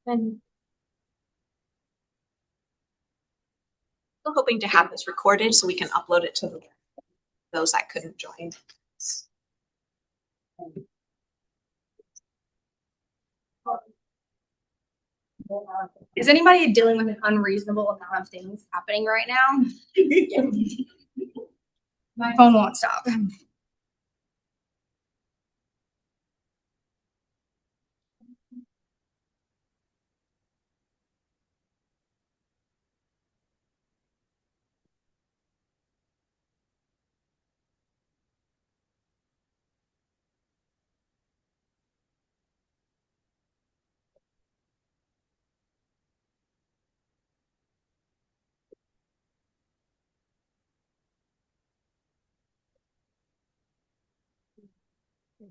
And we're hoping to have this recorded so we can upload it to those that couldn't join. Is anybody dealing with an unreasonable amount of things happening right now? My phone won't stop.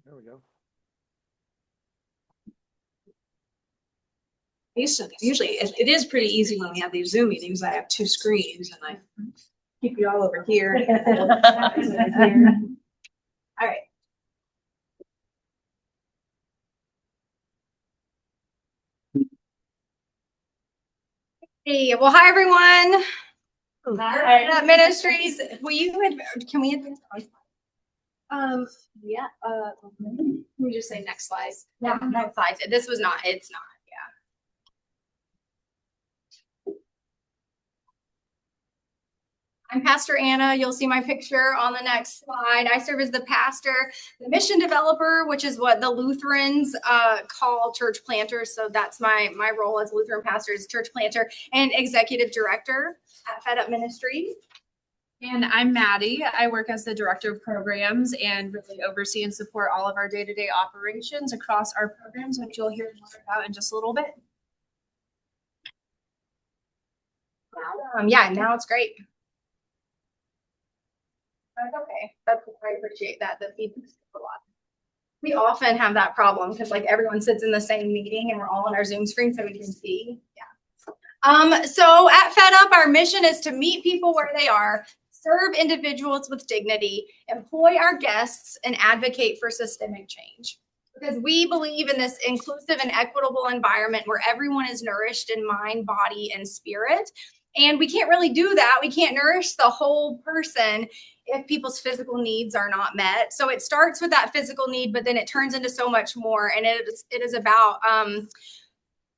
There we go. Usually it is pretty easy when we have these Zoom meetings. I have two screens and I keep you all over here. All right. Hey, well, hi everyone. Hi. Ministries, can we advance? Yeah. Let me just say next slide. Yeah, next slide. It's not, yeah. I'm Pastor Anna. You'll see my picture on the next slide. I serve as the pastor, the mission developer, which is what the Lutherans call church planters. So that's my role as Lutheran pastor, is church planter and executive director at Fed Up Ministries. And I'm Maddie. I work as the director of programs and really oversee and support all of our day-to-day operations across our programs, which you'll hear more about in just a little bit. Yeah, now it's great. That's okay. I appreciate that. The feedback's a lot. We often have that problem because like everyone sits in the same meeting and we're all on our Zoom screen so we can see. Yeah. So at Fed Up, our mission is to meet people where they are, serve individuals with dignity, employ our guests, and advocate for systemic change. Because we believe in this inclusive and equitable environment where everyone is nourished in mind, body, and spirit. And we can't really do that. We can't nourish the whole person if people's physical needs are not met. So it starts with that physical need, but then it turns into so much more. And it is about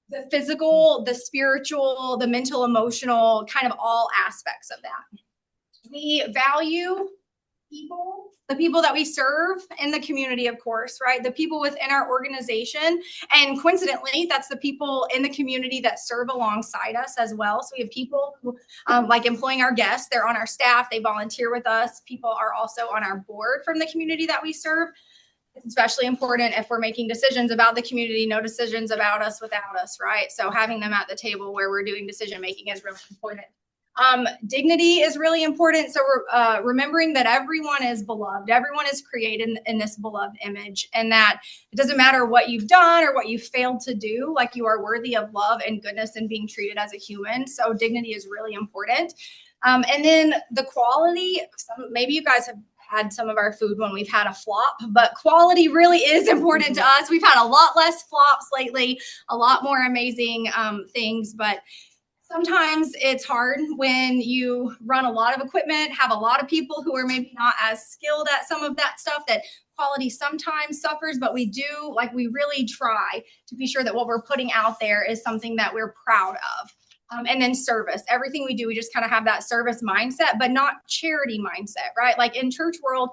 the physical, the spiritual, the mental, emotional, kind of all aspects of that. We value people, the people that we serve in the community, of course, right? The people within our organization. And coincidentally, that's the people in the community that serve alongside us as well. So we have people who, like employing our guests, they're on our staff, they volunteer with us. People are also on our board from the community that we serve. It's especially important if we're making decisions about the community, no decisions about us without us, right? So having them at the table where we're doing decision making is really important. Dignity is really important. So we're remembering that everyone is beloved. Everyone is created in this beloved image, and that it doesn't matter what you've done or what you failed to do, like you are worthy of love and goodness and being treated as a human. So dignity is really important. And then the quality, maybe you guys have had some of our food when we've had a flop, but quality really is important to us. We've had a lot less flops lately, a lot more amazing things, but sometimes it's hard when you run a lot of equipment, have a lot of people who are maybe not as skilled at some of that stuff, that quality sometimes suffers, but we really try to be sure that what we're putting out there is something that we're proud of. And then service, everything we do, we just kind of have that service mindset, but not charity mindset, right? Like in church world,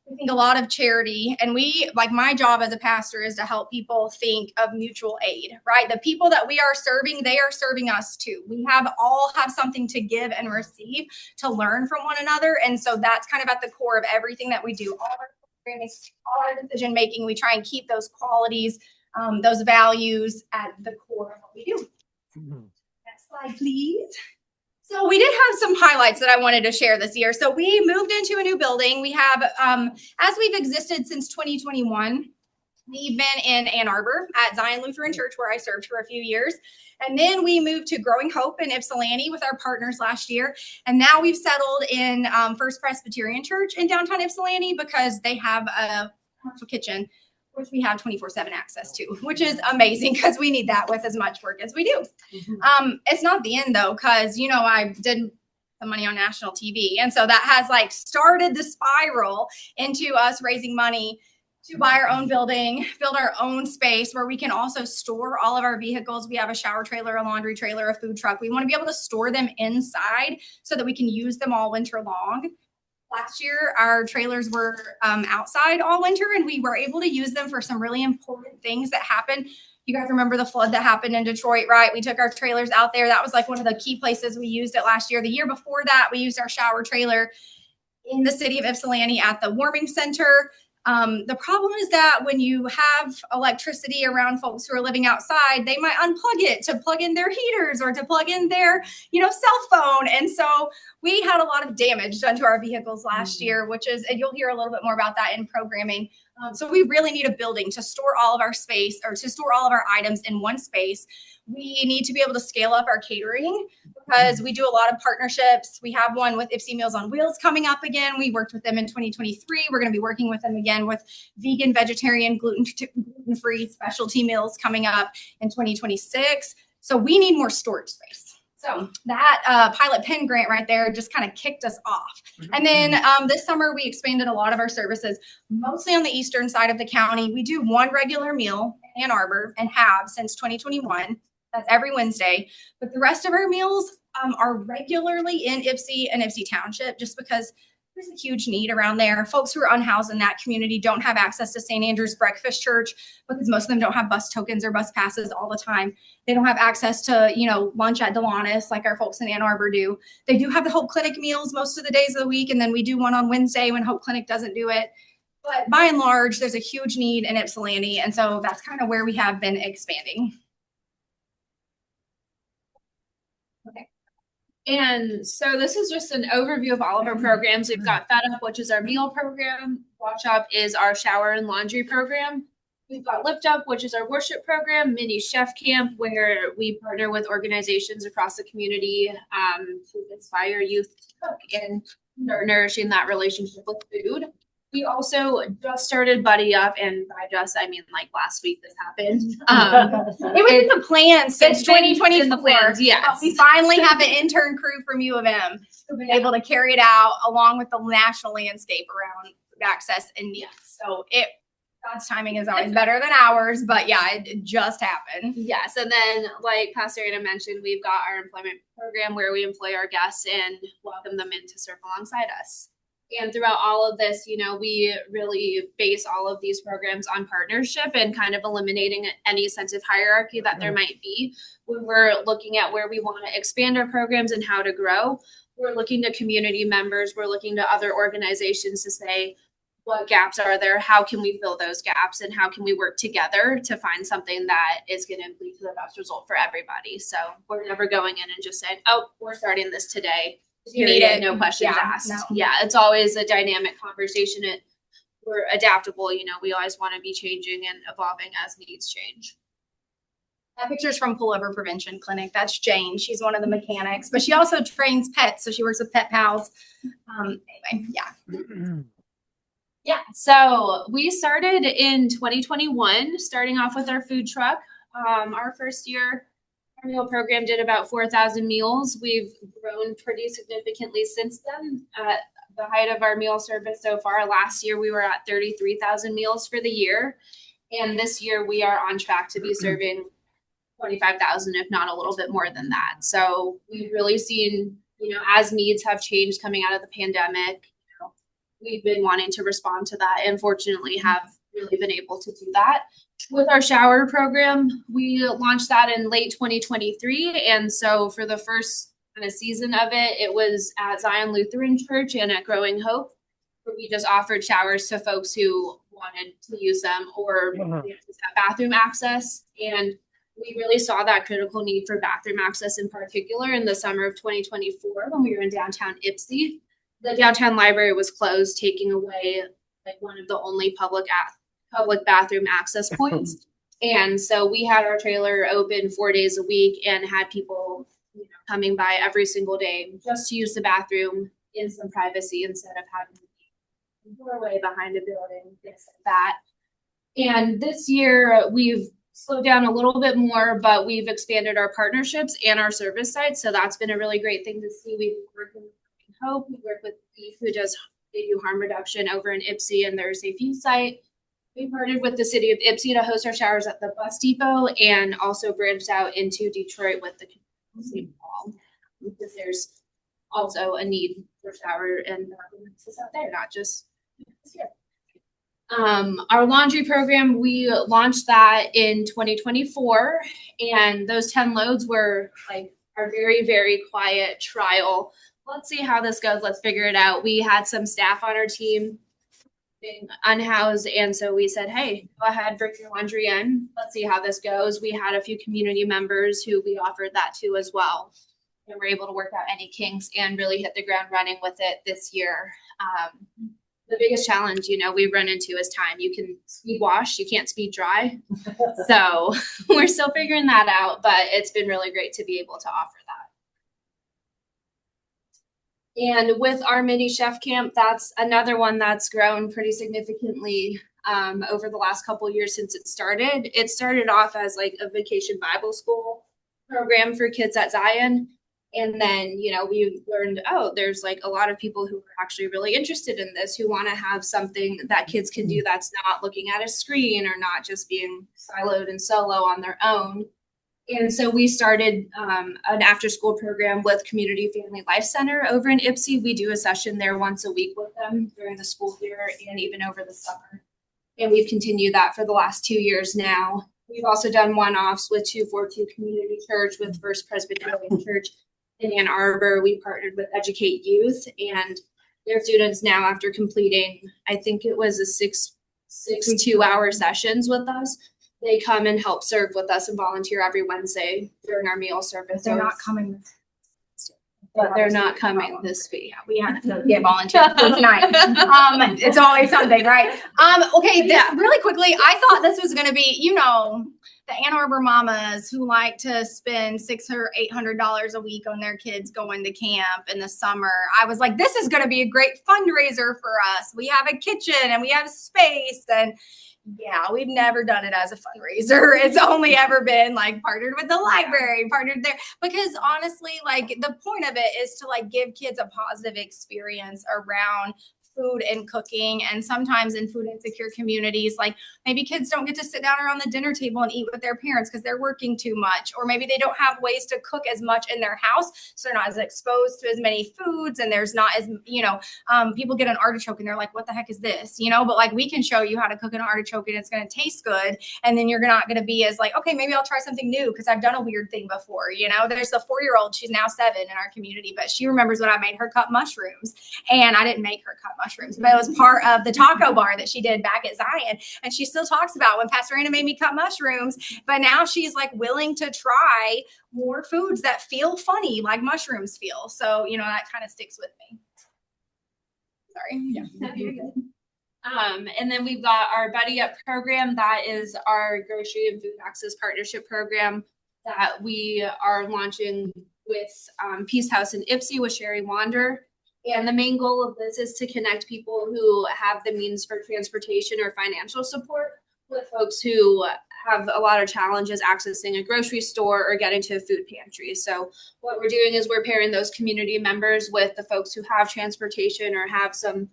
we think a lot of charity, and my job as a pastor is to help people think of mutual aid, right? The people that we are serving, they are serving us too. We all have something to give and receive, to learn from one another. And so that's kind of at the core of everything that we do. All our programming, all our decision making, we try and keep those qualities, those values at the core of what we do. Next slide, please. So we did have some highlights that I wanted to share this year. So we moved into a new building. We have, as we've existed since 2021, we've been in Ann Arbor at Zion Lutheran Church, where I served for a few years. And then we moved to Growing Hope in Ypsilanti with our partners last year. And now we've settled in First Presbyterian Church in downtown Ypsilanti because they have a commercial kitchen, which we have 24/7 access to, which is amazing because we need that with as much work as we do. It's not the end though, because, you know, I did the money on national TV. And so that has like started the spiral into us raising money to buy our own building, build our own space where we can also store all of our vehicles. We have a shower trailer, a laundry trailer, a food truck. We want to be able to store them inside so that we can use them all winter long. Last year, our trailers were outside all winter, and we were able to use them for some really important things that happened. You guys remember the flood that happened in Detroit, right? We took our trailers out there. That was like one of the key places we used it last year. The year before that, we used our shower trailer in the city of Ypsilanti at the warming center. The problem is that when you have electricity around folks who are living outside, they might unplug it to plug in their heaters or to plug in their, cell phone. And so we had a lot of damage done to our vehicles last year, which is, and you'll hear a little bit more about that in programming. So we really need a building to store all of our space, or to store all of our items in one space. We need to be able to scale up our catering because we do a lot of partnerships. We have one with Ypsi Meals on Wheels coming up again. We worked with them in 2023. We're going to be working with them again with vegan, vegetarian, gluten-free specialty meals coming up in 2026. So we need more storage space. So that pilot pen grant right there just kind of kicked us off. And then this summer, we expanded a lot of our services, mostly on the eastern side of the county. We do one regular meal in Ann Arbor and have since 2021. That's every Wednesday. But the rest of our meals are regularly in Ypsi and Ypsi Township, just because there's a huge need around there. Folks who are unhoused in that community don't have access to St. Andrew's Breakfast Church because most of them don't have bus tokens or bus passes all the time. They don't have access to, lunch at Delonis like our folks in Ann Arbor do. They do have the Hope Clinic meals most of the days of the week, and then we do one on Wednesday when Hope Clinic doesn't do it. But by and large, there's a huge need in Ypsilanti, and so that's kind of where we have been expanding. And so this is just an overview of all of our programs. We've got Fed Up, which is our meal program. Watch Up is our shower and laundry program. We've got Lift Up, which is our worship program, Mini Chef Camp, where we partner with organizations across the community to inspire youth to cook and start nourishing that relationship with food. We also just started Buddy Up, and by just, I mean like last week this happened. It was in the plan since 2024. Yes. We finally have an intern crew from U of M who've been able to carry it out along with the national landscape around food access and needs. So God's timing is always better than ours, but yeah, it just happened. Yes, and then like Pastor Anna mentioned, we've got our employment program where we employ our guests and welcome them in to serve alongside us. And throughout all of this, we really base all of these programs on partnership and kind of eliminating any sense of hierarchy that there might be. When we're looking at where we want to expand our programs and how to grow, we're looking to community members, we're looking to other organizations to say, what gaps are there? How can we fill those gaps? And how can we work together to find something that is going to lead to the best result for everybody? So we're never going in and just saying, oh, we're starting this today. You need it. No questions asked. No. Yeah, it's always a dynamic conversation. We're adaptable. We always want to be changing and evolving as needs change. That picture's from Pullover Prevention Clinic. That's Jane. She's one of the mechanics, but she also trains pets. So she works with Pet Pals. Anyway, yeah. Yeah. So we started in 2021, starting off with our food truck. Our first year, our meal program did about 4,000 meals. We've grown pretty significantly since then. At the height of our meal service so far, last year we were at 33,000 meals for the year. And this year we are on track to be serving 25,000, if not a little bit more than that. So we've really seen, as needs have changed coming out of the pandemic, we've been wanting to respond to that and fortunately have really been able to do that. With our shower program, we launched that in late 2023. And so for the first kind of season of it, it was at Zion Lutheran Church and at Growing Hope, where we just offered showers to folks who wanted to use them or bathroom access. And we really saw that critical need for bathroom access in particular in the summer of 2024 when we were in downtown Ypsi. The downtown library was closed, taking away like one of the only public bathroom access points. And so we had our trailer open 4 days a week and had people, coming by every single day just to use the bathroom in some privacy instead of having to be in a doorway behind a building, things like that. And this year we've slowed down a little bit more, but we've expanded our partnerships and our service sites. So that's been a really great thing to see. We've worked with Hope, we work with Beef, who they do harm reduction over in Ypsi and their Safe Use site. We partnered with the city of Ypsi to host our showers at the bus depot and also branched out into Detroit with the St. Paul, because there's also a need for shower and bathroom access out there, not just here. Our laundry program, we launched that in 2024, and those 10 loads were like our very, very quiet trial. Let's see how this goes. Let's figure it out. We had some staff on our team being unhoused, and so we said, hey, go ahead, bring your laundry in. Let's see how this goes. We had a few community members who we offered that to as well, and we're able to work out any kinks and really hit the ground running with it this year. The biggest challenge, we run into is time. You can speed wash, you can't speed dry. So we're still figuring that out, but it's been really great to be able to offer that. And with our mini chef camp, that's another one that's grown pretty significantly over the last couple of years since it started. It started off as like a vacation Bible school program for kids at Zion. And then, we learned, there's like a lot of people who are actually really interested in this, who want to have something that kids can do that's not looking at a screen or not just being siloed and solo on their own. And so we started an after-school program with Community Family Life Center over in Ypsi. We do a session there once a week with them during the school year and even over the summer. And we've continued that for the last 2 years now. We've also done one-offs with 242 Community Church, with First Presbyterian Church in Ann Arbor. We partnered with Educate Youth, and their students now, after completing, I think it was a six 2-hour sessions with us, they come and help serve with us and volunteer every Wednesday during our meal service. They're not coming. But they're not coming this week. Yeah, we have to get volunteers tonight. It's always something, right? Okay, really quickly, I thought this was going to be, the Ann Arbor mamas who like to spend $600 or $800 a week on their kids going to camp in the summer. I was like, this is going to be a great fundraiser for us. We have a kitchen and we have space, and yeah, we've never done it as a fundraiser. It's only ever been like partnered with the library, partnered there, because honestly, like the point of it is to like give kids a positive experience around food and cooking. And sometimes in food insecure communities, like maybe kids don't get to sit down around the dinner table and eat with their parents because they're working too much, or maybe they don't have ways to cook as much in their house, so they're not as exposed to as many foods, and there's not as, people get an artichoke and they're like, what the heck is this, but like we can show you how to cook an artichoke and it's going to taste good, and then you're not going to be as like, okay, maybe I'll try something new because I've done a weird thing before. There's a 4-year-old, she's now 7 in our community, but she remembers when I made her cut mushrooms, and I didn't make her cut mushrooms, but it was part of the taco bar that she did back at Zion. And she still talks about when Pastor Anna made me cut mushrooms, but now she's like willing to try more foods that feel funny, like mushrooms feel. So, that kind of sticks with me. Sorry. Yeah. And then we've got our Buddy Up program. That is our grocery and food access partnership program that we are launching with Peace House in Ypsi with Sherry Wander. And the main goal of this is to connect people who have the means for transportation or financial support with folks who have a lot of challenges accessing a grocery store or getting to a food pantry. So what we're doing is we're pairing those community members with the folks who have transportation or have some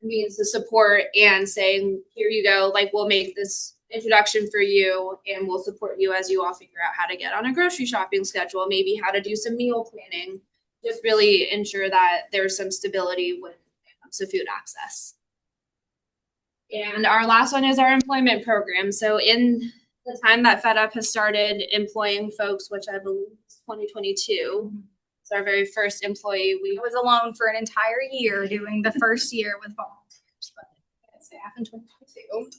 means to support and saying, here you go, like we'll make this introduction for you and we'll support you as you all figure out how to get on a grocery shopping schedule, maybe how to do some meal planning. Just really ensure that there's some stability when it comes to food access. And our last one is our employment program. So in the time that FedUp has started employing folks, which I believe is 2022, it's our very first employee. I was alone for an entire year doing the first year with volunteers, but staff in 2022.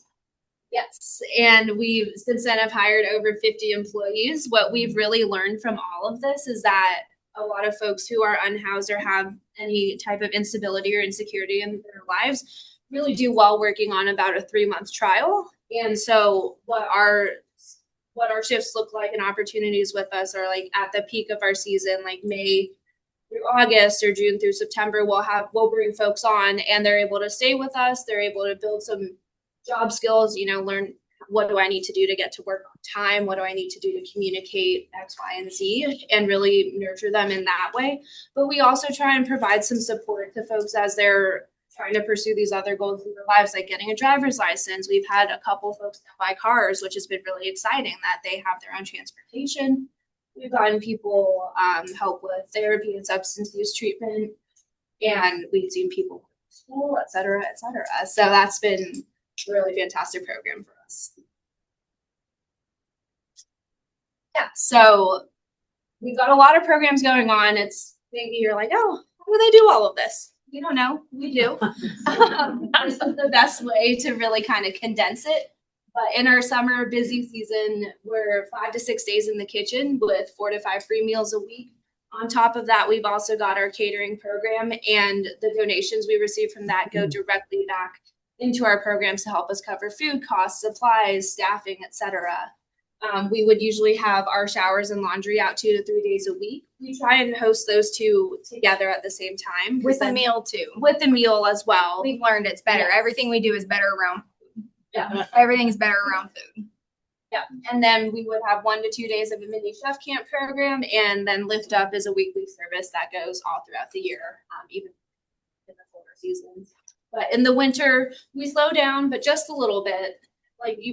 Yes, and we've since then have hired over 50 employees. What we've really learned from all of this is that a lot of folks who are unhoused or have any type of instability or insecurity in their lives really do well working on about a 3-month trial. And so what our shifts look like and opportunities with us are like at the peak of our season, like May through August or June through September, we'll bring folks on and they're able to stay with us. They're able to build some job skills, learn what do I need to do to get to work on time? What do I need to do to communicate X, Y, and Z and really nurture them in that way. But we also try and provide some support to folks as they're trying to pursue these other goals in their lives, like getting a driver's license. We've had a couple folks now buy cars, which has been really exciting that they have their own transportation. We've gotten people help with therapy and substance use treatment, and we've seen people go to school, et cetera, et cetera. So that's been a really fantastic program for us. Yeah, so we've got a lot of programs going on. It's maybe you're like, oh, how do they do all of this? We don't know. We do. This is the best way to really kind of condense it. But in our summer busy season, we're 5 to 6 days in the kitchen with 4 to 5 free meals a week. On top of that, we've also got our catering program, and the donations we receive from that go directly back into our programs to help us cover food costs, supplies, staffing, etc. We would usually have our showers and laundry out 2 to 3 days a week. We try and host those two together at the same time. With the meal too. With the meal as well. We've learned it's better. Yes. Everything we do is better around food. Yeah. Everything's better around food. Yeah. And then we would have 1 to 2 days of a mini chef camp program, and then Lift Up is a weekly service that goes all throughout the year, even in the colder seasons. But in the winter, we slow down, but just a little bit.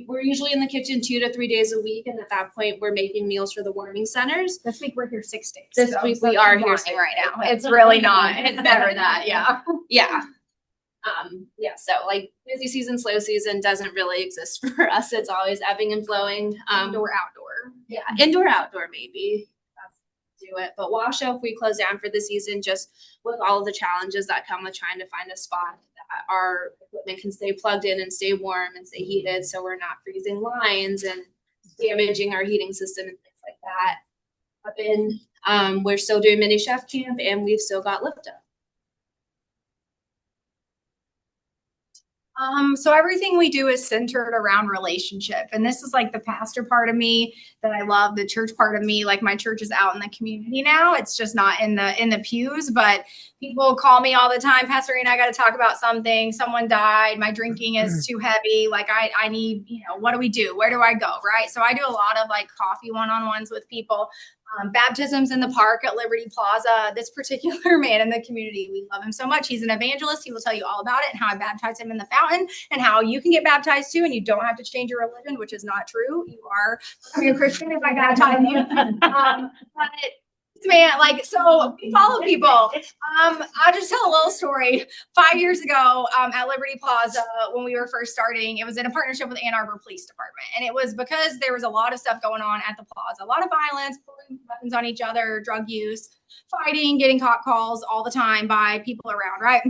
We're usually in the kitchen 2 to 3 days a week, and at that point, we're making meals for the warming centers. This week we're here 6 days. This week we are here right now. It's really not. It's never that. Yeah. Yeah. So busy season, slow season doesn't really exist for us. It's always ebbing and flowing. Indoor, outdoor. Yeah, indoor, outdoor, maybe. That's do it. But Wash Up, we close down for the season just with all of the challenges that come with trying to find a spot that our equipment can stay plugged in and stay warm and stay heated, so we're not freezing lines and damaging our heating system and things like that. We're still doing mini chef camp, and we've still got Lift Up. So everything we do is centered around relationship. And this is like the pastor part of me that I love, the church part of me. Like my church is out in the community now. It's just not in the pews, but people call me all the time. Pastor Ian, I got to talk about something. Someone died. My drinking is too heavy. Like I need, what do we do? Where do I go? Right. So I do a lot of like coffee one-on-ones with people. Baptisms in the park at Liberty Plaza. This particular man in the community, we love him so much. He's an evangelist. He will tell you all about it and how I baptized him in the fountain and how you can get baptized too, and you don't have to change your religion, which is not true. You are becoming a Christian if I baptize you. But man, so we follow people. I'll just tell a little story. 5 years ago, at Liberty Plaza, when we were first starting, it was in a partnership with Ann Arbor Police Department. And it was because there was a lot of stuff going on at the plaza, a lot of violence, pulling weapons on each other, drug use, fighting, getting cop calls all the time by people around, right?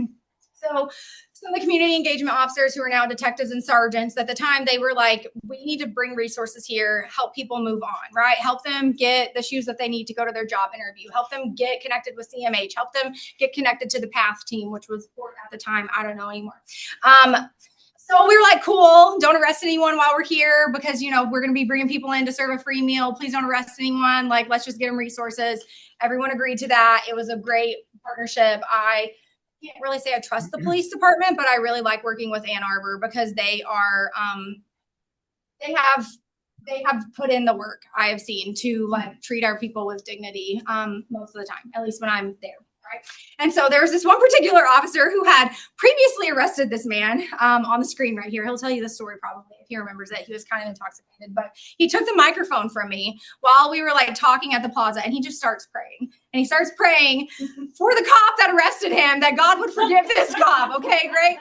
So some of the community engagement officers who are now detectives and sergeants, at the time they were like, we need to bring resources here, help people move on, right? Help them get the shoes that they need to go to their job interview, help them get connected with CMH, help them get connected to the PATH team, which was at the time, I don't know anymore. So we were like, cool, don't arrest anyone while we're here because, we're going to be bringing people in to serve a free meal. Please don't arrest anyone. Let's just get them resources. Everyone agreed to that. It was a great partnership. I can't really say I trust the police department, but I really like working with Ann Arbor because they are, they have put in the work I have seen to treat our people with dignity most of the time, at least when I'm there. Right. And so there was this one particular officer who had previously arrested this man on the screen right here. He'll tell you the story probably if he remembers it. He was kind of intoxicated, but he took the microphone from me while we were talking at the plaza, and he just starts praying. And he starts praying for the cop that arrested him, that God would forgive this cop. Okay, great.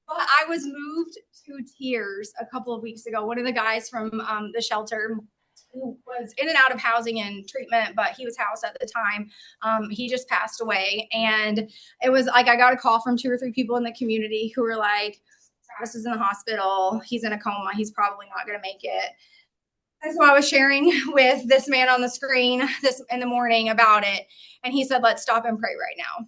But I was moved to tears a couple of weeks ago. One of the guys from the shelter who was in and out of housing and treatment, but he was housed at the time. He just passed away. And it was I got a call from 2 or 3 people in the community who were like, Travis is in the hospital. He's in a coma. He's probably not going to make it. And so I was sharing with this man on the screen this in the morning about it. And he said, let's stop and pray right now.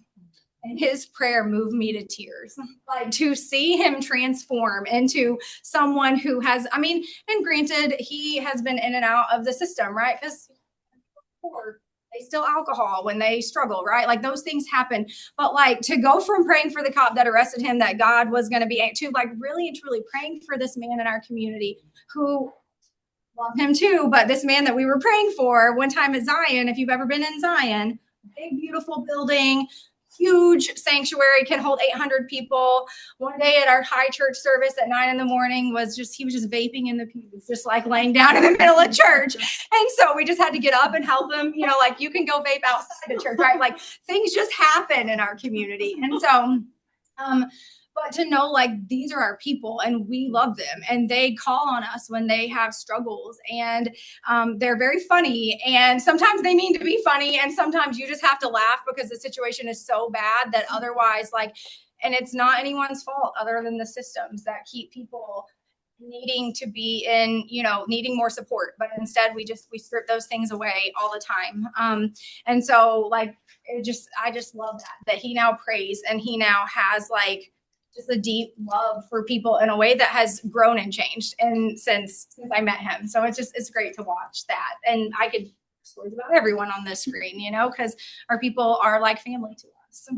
And his prayer moved me to tears. Like to see him transform into someone who has, I mean, and granted, he has been in and out of the system, right? Because they steal alcohol when they struggle, right? Like those things happen. But like to go from praying for the cop that arrested him, that God was going to be, to like really and truly praying for this man in our community who love him too, but this man that we were praying for one time at Zion, if you've ever been in Zion, big, beautiful building, huge sanctuary, can hold 800 people. One day at our high church service at 9 a.m, he was just vaping in the pews, just like laying down in the middle of church. And so we just had to get up and help him, you know, like you can go vape outside the church, right? Like things just happen in our community. And so, but to know like these are our people and we love them and they call on us when they have struggles and they're very funny and sometimes they mean to be funny and sometimes you just have to laugh because the situation is so bad that otherwise like, and it's not anyone's fault other than the systems that keep people needing to be in, you know, needing more support, but instead we strip those things away all the time. And so like, I just love that he now prays and he now has like, just a deep love for people in a way that has grown and changed and since I met him. So it's great to watch that. And I could stories about everyone on this screen, you know, because our people are like family to us.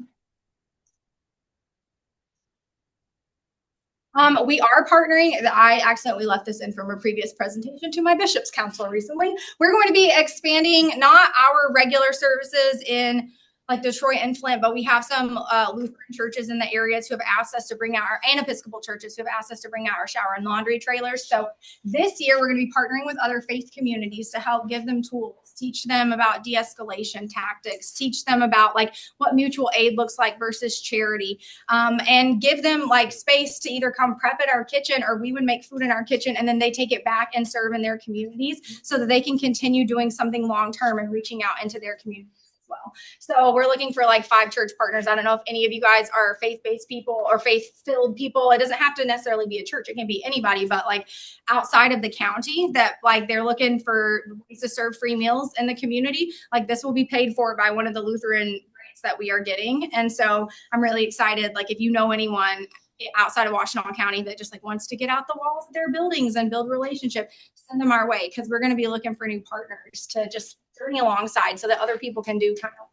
We are partnering. I accidentally left this in from a previous presentation to my bishop's council recently. We're going to be expanding not our regular services in like Detroit and Flint, but we have some Lutheran churches in the areas who have asked us to bring out and Episcopal churches who have asked us to bring out our shower and laundry trailers. So this year we're going to be partnering with other faith communities to help give them tools, teach them about de-escalation tactics, teach them about like what mutual aid looks like versus charity, and give them like space to either come prep at our kitchen or we would make food in our kitchen and then they take it back and serve in their communities so that they can continue doing something long-term and reaching out into their communities. Well. So we're looking for like 5 church partners. I don't know if any of you guys are faith-based people or faith-filled people. It doesn't have to necessarily be a church. It can be anybody, but like outside of the county that like they're looking for ways to serve free meals in the community. Like this will be paid for by one of the Lutheran grants that we are getting. And so I'm really excited. Like if you know anyone outside of Washtenaw County that just like wants to get out the walls of their buildings and build relationship, send them our way because we're going to be looking for new partners to just journey alongside so that other people can do kind of.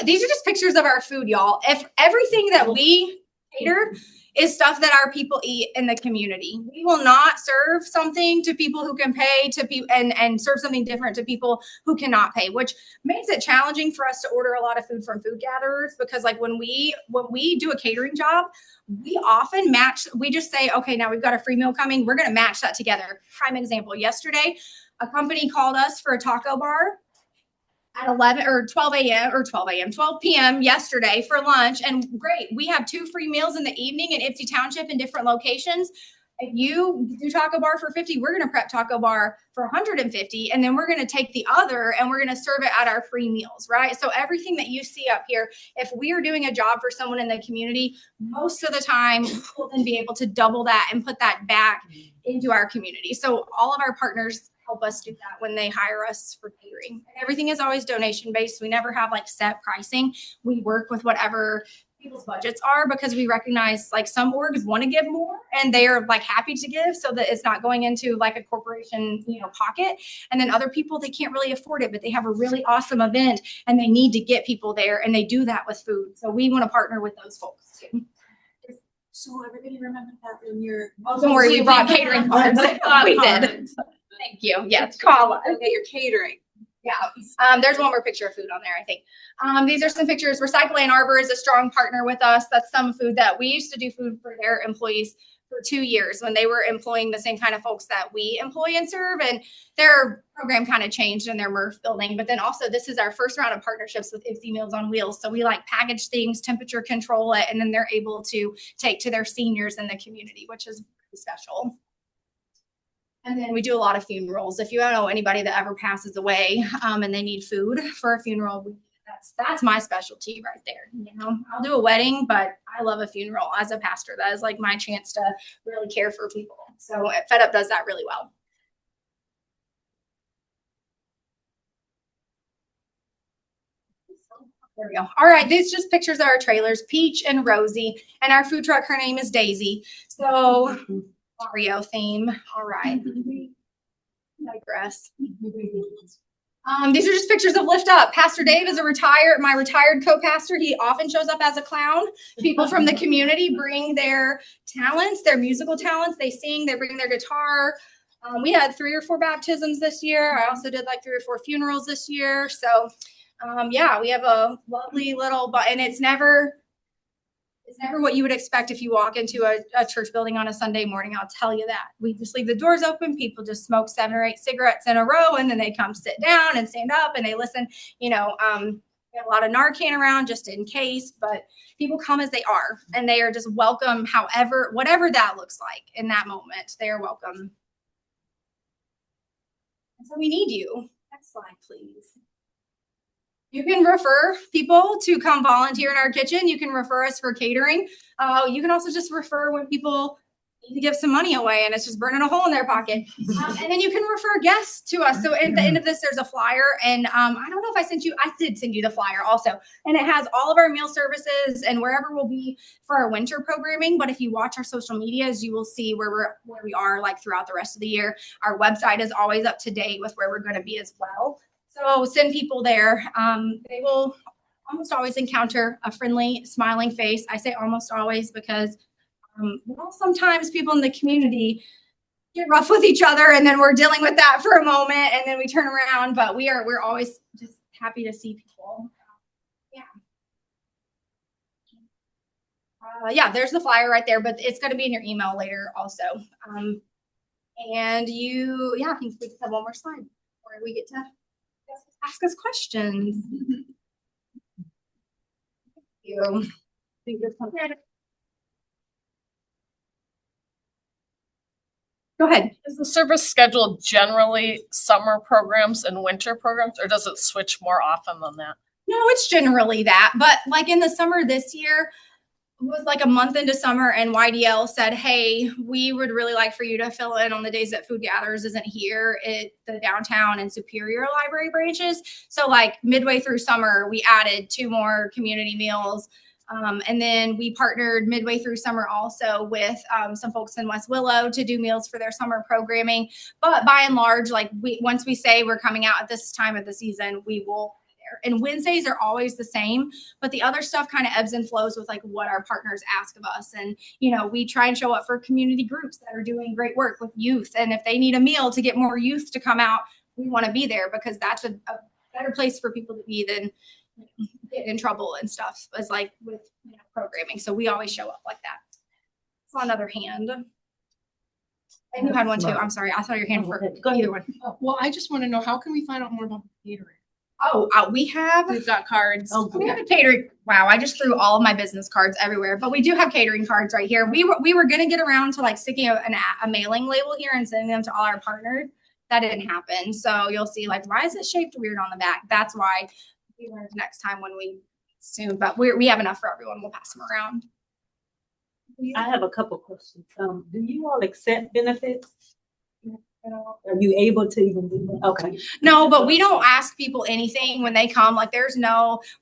These are just pictures of our food, y'all. If everything that we cater is stuff that our people eat in the community, we will not serve something to people who can pay to people and serve something different to people who cannot pay, which makes it challenging for us to order a lot of food from food gatherers because like when we do a catering job, we often match, we just say, okay, now we've got a free meal coming. We're going to match that together. Prime example, yesterday, a company called us for a taco bar at 12 p.m. yesterday for lunch. And great, we have 2 free meals in the evening in Ypsi Township in different locations. If you do taco bar for 50, we're going to prep taco bar for 150. And then we're going to take the other and we're going to serve it at our free meals, right? So everything that you see up here, if we are doing a job for someone in the community, most of the time we'll then be able to double that and put that back into our community. So all of our partners help us do that when they hire us for catering. Everything is always donation based. We never have like set pricing. We work with whatever people's budgets are because we recognize like some orgs want to give more and they are like happy to give so that it's not going into like a corporation, you know, pocket. And then other people, they can't really afford it, but they have a really awesome event and they need to get people there and they do that with food. So we want to partner with those folks too. So everybody remember that when you're. Oh, don't worry, we brought catering cards. We did. Thank you. Yes, call us. Okay, you're catering. Yeah. There's one more picture of food on there, I think. These are some pictures. Recycle Ann Arbor is a strong partner with us. That's some food that we used to do food for their employees for 2 years when they were employing the same kind of folks that we employ and serve. And their program kind of changed in their MRF building. But then also this is our first round of partnerships with Ypsi Meals on Wheels. So we like package things, temperature control it, and then they're able to take to their seniors in the community, which is pretty special. And then we do a lot of funerals. If you don't know anybody that ever passes away and they need food for a funeral, we do That's my specialty right there. You know, I'll do a wedding, but I love a funeral as a pastor. That is like my chance to really care for people. So Fed Up does that really well. There we go. All right, these just pictures of our trailers, Peach and Rosie, and our food truck, her name is Daisy. So Mario theme. All right. Digress. These are just pictures of Lift Up. Pastor Dave is my retired co-pastor. He often shows up as a clown. People from the community bring their talents, their musical talents. They sing, they bring their guitar. We had 3 or 4 baptisms this year. I also did like 3 or 4 funerals this year. So yeah, we have a lovely little, and it's never what you would expect if you walk into a church building on a Sunday morning. I'll tell you that. We just leave the doors open. People just smoke 7 or 8 cigarettes in a row, and then they come sit down and stand up and they listen. You know, we have a lot of Narcan around just in case, but people come as they are, and they are just welcome whatever that looks like in that moment. They are welcome. And so we need you. Next slide, please. You can refer people to come volunteer in our kitchen. You can refer us for catering. You can also just refer when people need to give some money away and it's just burning a hole in their pocket. And then you can refer guests to us. So at the end of this, there's a flyer. And I don't know if I did send you the flyer also. And it has all of our meal services and wherever we'll be for our winter programming. But if you watch our social medias, you will see where we are like throughout the rest of the year. Our website is always up to date with where we're going to be as well. So send people there. They will almost always encounter a friendly, smiling face. I say almost always because sometimes people in the community get rough with each other, and then we're dealing with that for a moment, and then we turn around. But we're always just happy to see people. Yeah, there's the flyer right there, but it's going to be in your email later also. And I think we just have one more slide before we get to ask us questions. Thank you. Go ahead. Is the service schedule generally summer programs and winter programs, or does it switch more often than that? No, it's generally that. But like in the summer this year, it was like a month into summer, and YDL said, hey, we would really like for you to fill in on the days that Food Gatherers isn't here at the downtown and Superior Library branches. So like midway through summer, we added 2 more community meals. And then we partnered midway through summer also with some folks in West Willow to do meals for their summer programming. But by and large, like once we say we're coming out at this time of the season, we will. And Wednesdays are always the same, but the other stuff kind of ebbs and flows with like what our partners ask of us. And, you know, we try and show up for community groups that are doing great work with youth. And if they need a meal to get more youth to come out, we want to be there because that's a better place for people to be than get in trouble and stuff as like with programming. So we always show up like that. So another hand. And you had one too. I'm sorry. I saw your hand for either one. Well, I just want to know, how can we find out more about the catering? We've got cards. We have a catering. Wow, I just threw all of my business cards everywhere, but we do have catering cards right here. We were going to get around to like sticking a mailing label here and sending them to all our partners. That didn't happen. So you'll see like, why is it shaped weird on the back? That's why we learned next time when we soon, but we have enough for everyone. We'll pass them around. I have a couple questions. Do you all accept benefits? Are you able to even do that? Okay. No, but we don't ask people anything when they come. Like we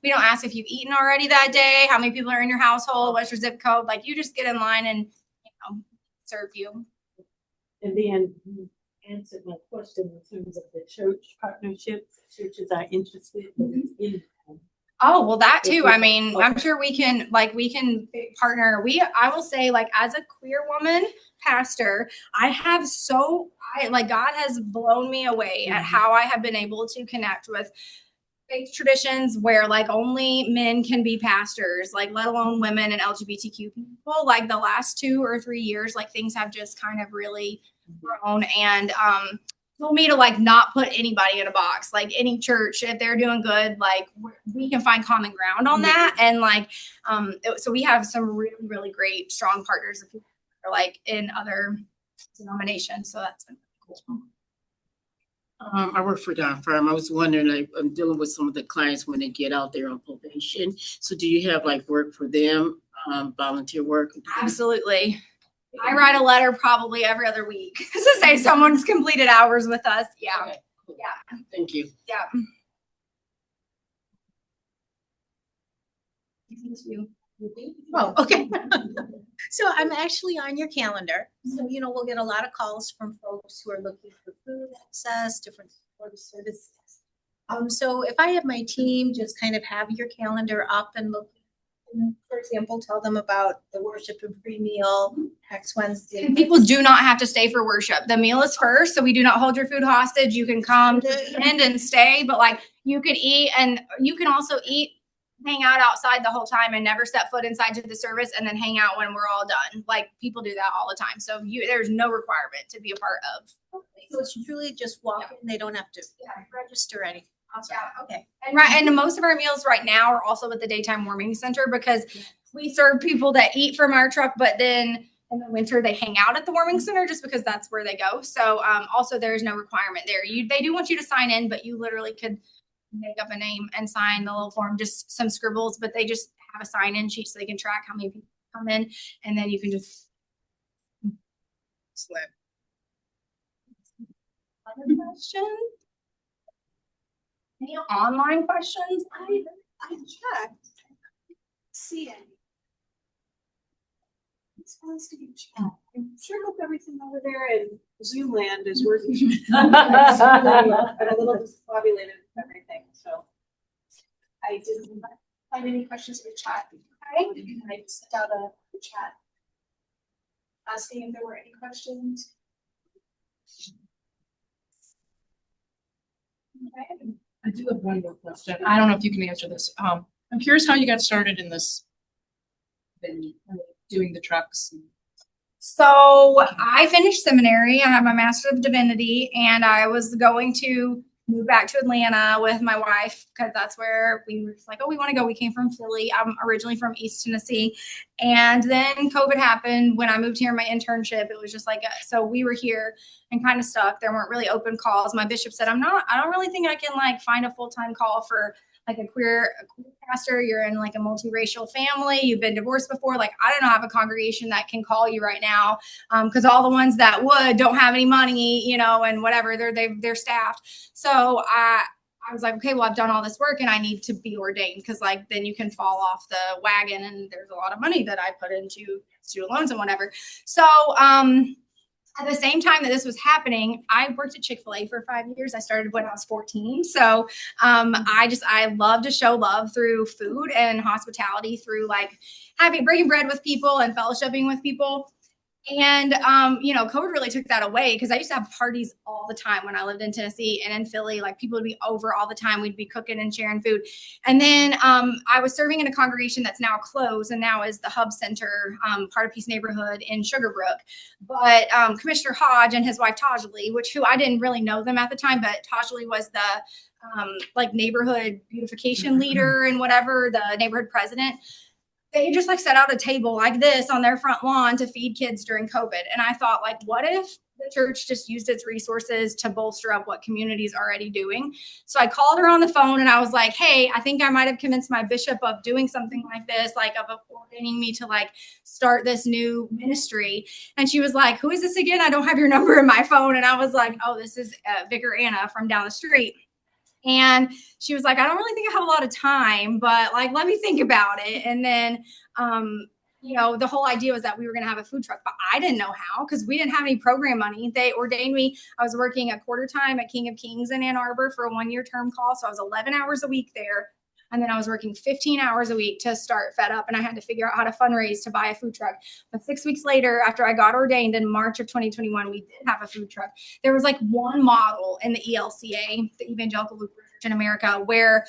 don't ask if you've eaten already that day, how many people are in your household, what's your zip code. Like you just get in line and serve you. And then you answered my question in terms of the church partnerships. Churches are interested in. Oh, well, that too. I mean, I'm sure we can partner. I will say, like, as a queer woman pastor, God has blown me away at how I have been able to connect with faith traditions where like only men can be pastors, like let alone women and LGBTQ people. Like the last 2 or 3 years, like things have just kind of really grown and, told me to like not put anybody in a box, like any church, if they're doing good, like we can find common ground on that. And like, so we have some really, really great, strong partners of people who are like in other denominations. So that's been cool. I work for Don Farm. I was wondering, like, I'm dealing with some of the clients when they get out there on probation. So do you have like work for them, volunteer work? Absolutely. I write a letter probably every other week to say someone's completed hours with us. Yeah. Okay, cool. Yeah. Thank you. Yeah. Oh, okay. So I'm actually on your calendar. So, we'll get a lot of calls from folks who are looking for food access, different sort of services. So if I have my team just kind of have your calendar up and look, for example, tell them about the worship and free meal next Wednesday. And people do not have to stay for worship. The meal is first, so we do not hold your food hostage. You can come to the end and stay, but like you could eat, and you can also eat, hang out outside the whole time and never step foot inside to the service and then hang out when we're all done. Like people do that all the time. So there's no requirement to be a part of. So it's truly just walk in, they don't have to register anything. Yeah. Okay. And most of our meals right now are also at the Daytime Warming Center because we serve people that eat from our truck, but then in the winter they hang out at the warming center just because that's where they go. So also there's no requirement there. They do want you to sign in, but you literally could make up a name and sign the little form, just some scribbles, but they just have a sign-in sheet so they can track how many people come in, and then you can just slip. Other questions? Any online questions? I checked. See any. It's supposed to be chat. I sure hope everything over there in Zoom land is working. I'm a little discombobulated with everything, so I didn't find any questions in the chat. I sent out a chat asking if there were any questions. Okay. I do have one more question. I don't know if you can answer this. I'm curious how you got started in this, doing the trucks. So I finished seminary. I have my Master of Divinity, and I was going to move back to Atlanta with my wife because that's where we were just like, oh, we want to go. We came from Philly. I'm originally from East Tennessee. And then COVID happened. When I moved here, my internship, it was just like, so we were here and kind of stuck. There weren't really open calls. My bishop said, I don't really think I can like find a full-time call for like a queer pastor. You're in like a multiracial family. You've been divorced before. Like, I don't have a congregation that can call you right now. Cause all the ones that would don't have any money, and whatever, they're staffed. So I was like, okay, well, I've done all this work and I need to be ordained. Cause like, then you can fall off the wagon, and there's a lot of money that I put into student loans and whatever. So, at the same time that this was happening, I worked at Chick-fil-A for 5 years. I started when I was 14. So I love to show love through food and hospitality, through like breaking bread with people and fellowshipping with people. And, COVID really took that away because I used to have parties all the time when I lived in Tennessee and in Philly. Like people would be over all the time. We'd be cooking and sharing food. And then I was serving in a congregation that's now closed and now is the Hub Center, part of Peace Neighborhood in Sugarbrook. But Commissioner Hodge and his wife Tajali, who I didn't really know them at the time, but Tajali was the neighborhood beautification leader and whatever, the neighborhood president. They just like set out a table like this on their front lawn to feed kids during COVID. And I thought, like, what if the church just used its resources to bolster up what community's already doing? So I called her on the phone and I was like, hey, I think I might have convinced my bishop of doing something like this, like of ordaining me to like start this new ministry. And she was like, who is this again? I don't have your number in my phone. And I was like, oh, this is Vicar Anna from down the street. And she was like, I don't really think I have a lot of time, but like, let me think about it. And then, the whole idea was that we were going to have a food truck, but I didn't know how because we didn't have any program money. They ordained me. I was working a quarter time at King of Kings in Ann Arbor for a 1-year term call. So I was 11 hours a week there. And then I was working 15 hours a week to start Fed Up. And I had to figure out how to fundraise to buy a food truck. But 6 weeks later, after I got ordained in March of 2021, we did have a food truck. There was like one model in the ELCA, the Evangelical Lutheran Church in America, where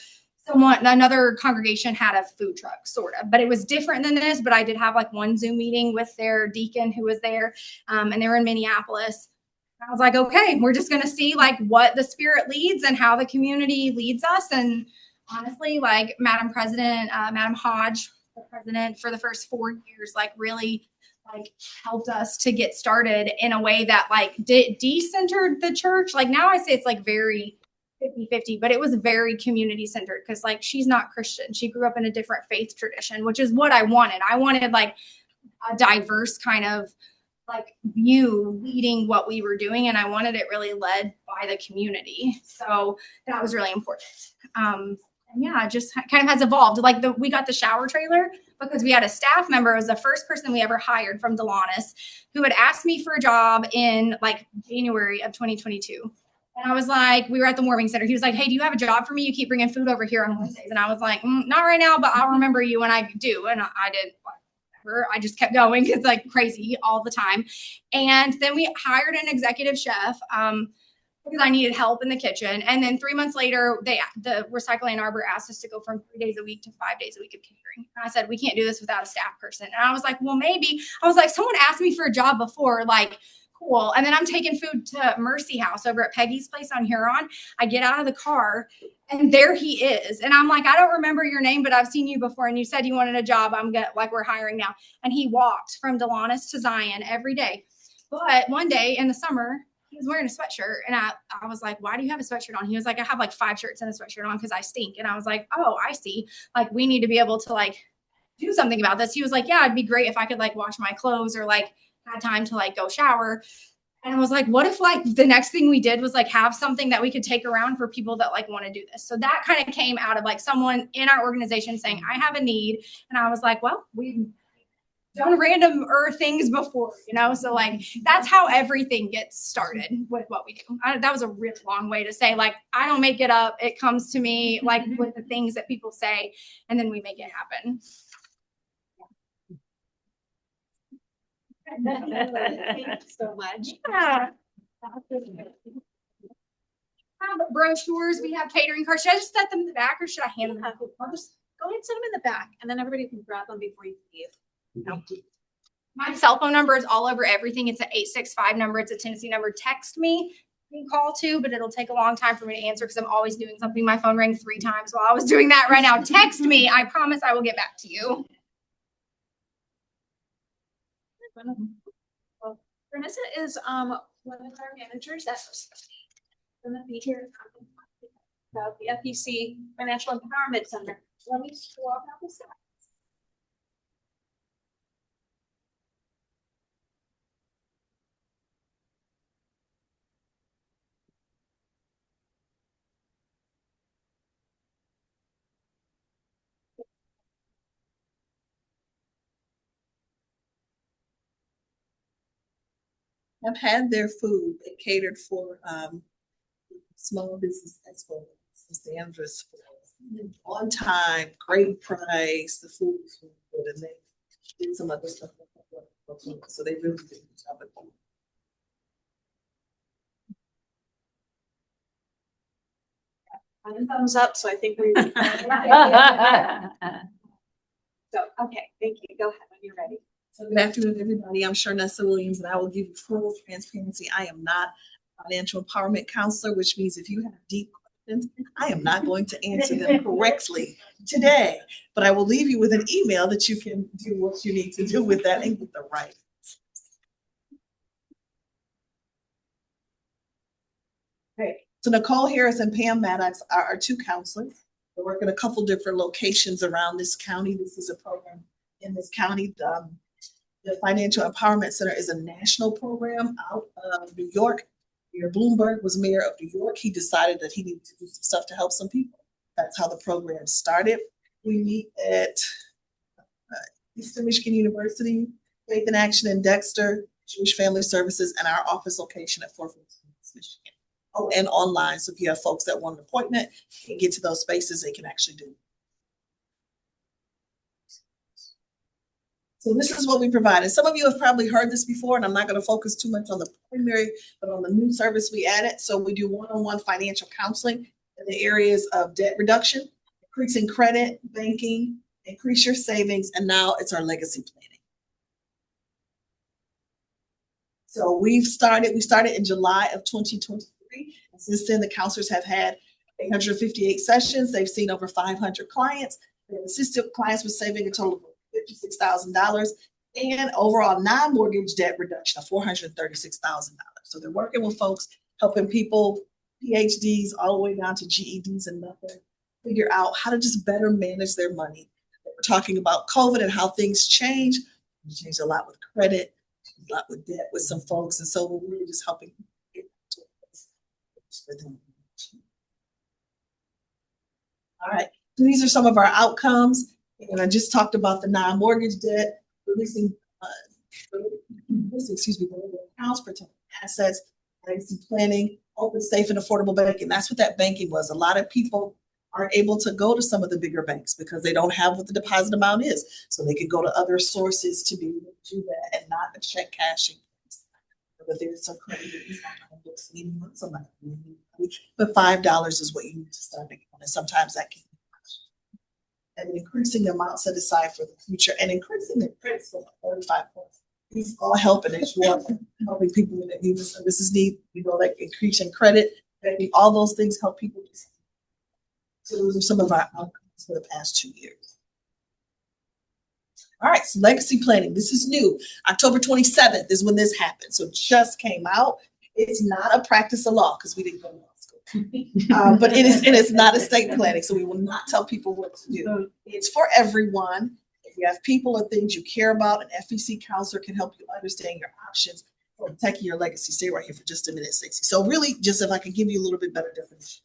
another congregation had a food truck, sort of. But it was different than this. But I did have like one Zoom meeting with their deacon who was there. And they were in Minneapolis. I was like, okay, we're just going to see like what the Spirit leads and how the community leads us. And honestly, like Madam Hodge, the president for the first 4 years, like really like helped us to get started in a way that like decentered the church. Like now I say it's like very 50-50, but it was very community centered because like she's not Christian. She grew up in a different faith tradition, which is what I wanted. I wanted like a diverse kind of like view leading what we were doing, and I wanted it really led by the community. So that was really important. And yeah, it just kind of has evolved. Like we got the shower trailer because we had a staff member, it was the first person we ever hired from Delonis, who had asked me for a job in like January of 2022. And I was like, we were at the warming center. He was like, hey, do you have a job for me? You keep bringing food over here on Wednesdays. And I was like, not right now, but I'll remember you when I do. And I did. I just kept going because like crazy all the time. And then we hired an executive chef because I needed help in the kitchen. And then 3 months later, the Recycle Ann Arbor asked us to go from 3 days a week to 5 days a week of catering. And I said, we can't do this without a staff person. And I was like, well, maybe. I was like, someone asked me for a job before, like, cool. And then I'm taking food to Mercy House over at Peggy's place on Huron. I get out of the car and there he is. And I'm like, I don't remember your name, but I've seen you before. And you said you wanted a job. We're hiring now. And he walked from Delonis to Zion every day. But one day in the summer, he was wearing a sweatshirt. And I was like, why do you have a sweatshirt on? He was like, I have like 5 shirts and a sweatshirt on because I stink. And I was like, oh, I see. Like, we need to be able to like do something about this. He was like, yeah, it'd be great if I could like wash my clothes or like had time to like go shower. And I was like, what if like the next thing we did was like have something that we could take around for people that like want to do this? So that kind of came out of like someone in our organization saying, I have a need. And I was like, well, we've done random things before, you know? So like, that's how everything gets started with what we do. That was a really long way to say, like, I don't make it up. It comes to me like with the things that people say, and then we make it happen. Thank you so much. Yeah. Have brochures. We have catering cards. Should I just set them in the back or should I hand them? I'll just go ahead and set them in the back and then everybody can grab them before you leave. My cell phone number is all over everything. It's an 865 number. It's a Tennessee number. Text me. You can call too, but it'll take a long time for me to answer because I'm always doing something. My phone rang 3 times while I was doing that right now. Text me. I promise I will get back to you. Well, Vanessa is one of our managers that's going to be here about the FEC Financial Empowerment Center. Let me swap out the slides. Have had their food. They catered for small business expo, Sandra's on time, great price. The food was really good, and they did some other stuff. So they really did a good job at that. Thumbs up, so I think we. So, okay, thank you. Go ahead when you're ready. So good afternoon, everybody. I'm Sharnessa Williams, and I will give you full transparency. I am not a financial empowerment counselor, which means if you have deep questions, I am not going to answer them correctly today. But I will leave you with an email that you can do what you need to do with that and get the right. Great. So Nicole Harris and Pam Maddox are our 2 counselors. They work in a couple different locations around this county. This is a program in this county. The Financial Empowerment Center is a national program out of New York. Mayor Bloomberg was mayor of New York. He decided that he needed to do some stuff to help some people. That's how the program started. We meet at Eastern Michigan University, Faith in Action in Dexter, Jewish Family Services, and our office location at Fort Worth, Michigan. Oh, and online. So if you have folks that want an appointment and get to those spaces, they can actually do it. So this is what we provide. And some of you have probably heard this before, and I'm not going to focus too much on the primary, but on the new service we added. So we do one-on-one financial counseling in the areas of debt reduction, increasing credit, banking, increase your savings, and now it's our legacy planning. So we started in July of 2023. And since then, the counselors have had 858 sessions. They've seen over 500 clients. They've assisted clients with saving a total of $56,000. and overall non-mortgage debt reduction of $436,000. So they're working with folks, helping people, PhDs all the way down to GEDs and nothing, figure out how to just better manage their money. We're talking about COVID and how things change. We changed a lot with credit, a lot with debt with some folks, and so we're really just helping get to a place for them. All right, so these are some of our outcomes, and I just talked about the non-mortgage debt, releasing accounts, protecting assets, legacy planning, open, safe, and affordable banking. That's what that banking was. A lot of people aren't able to go to some of the bigger banks because they don't have what the deposit amount is. So they could go to other sources to be able to do that and not a check cashing. But there's some credit somebody. But $5 is what you need to start making. And sometimes that can be and increasing the amount set aside for the future and increasing the credit score 35 points. These all helping as you are helping people with human services need, like increasing credit, maybe all those things help people. So those are some of our outcomes for the past 2 years. All right, so legacy planning. This is new. October 27th is when this happened. So it just came out. It's not a practice of law because we didn't go to law school. But it is, and it's not estate planning. So we will not tell people what to do. It's for everyone. If you have people or things you care about, an FEC counselor can help you understand your options for protecting your legacy. Stay right here for just a minute, Stacey. So really, just if I can give you a little bit better definition.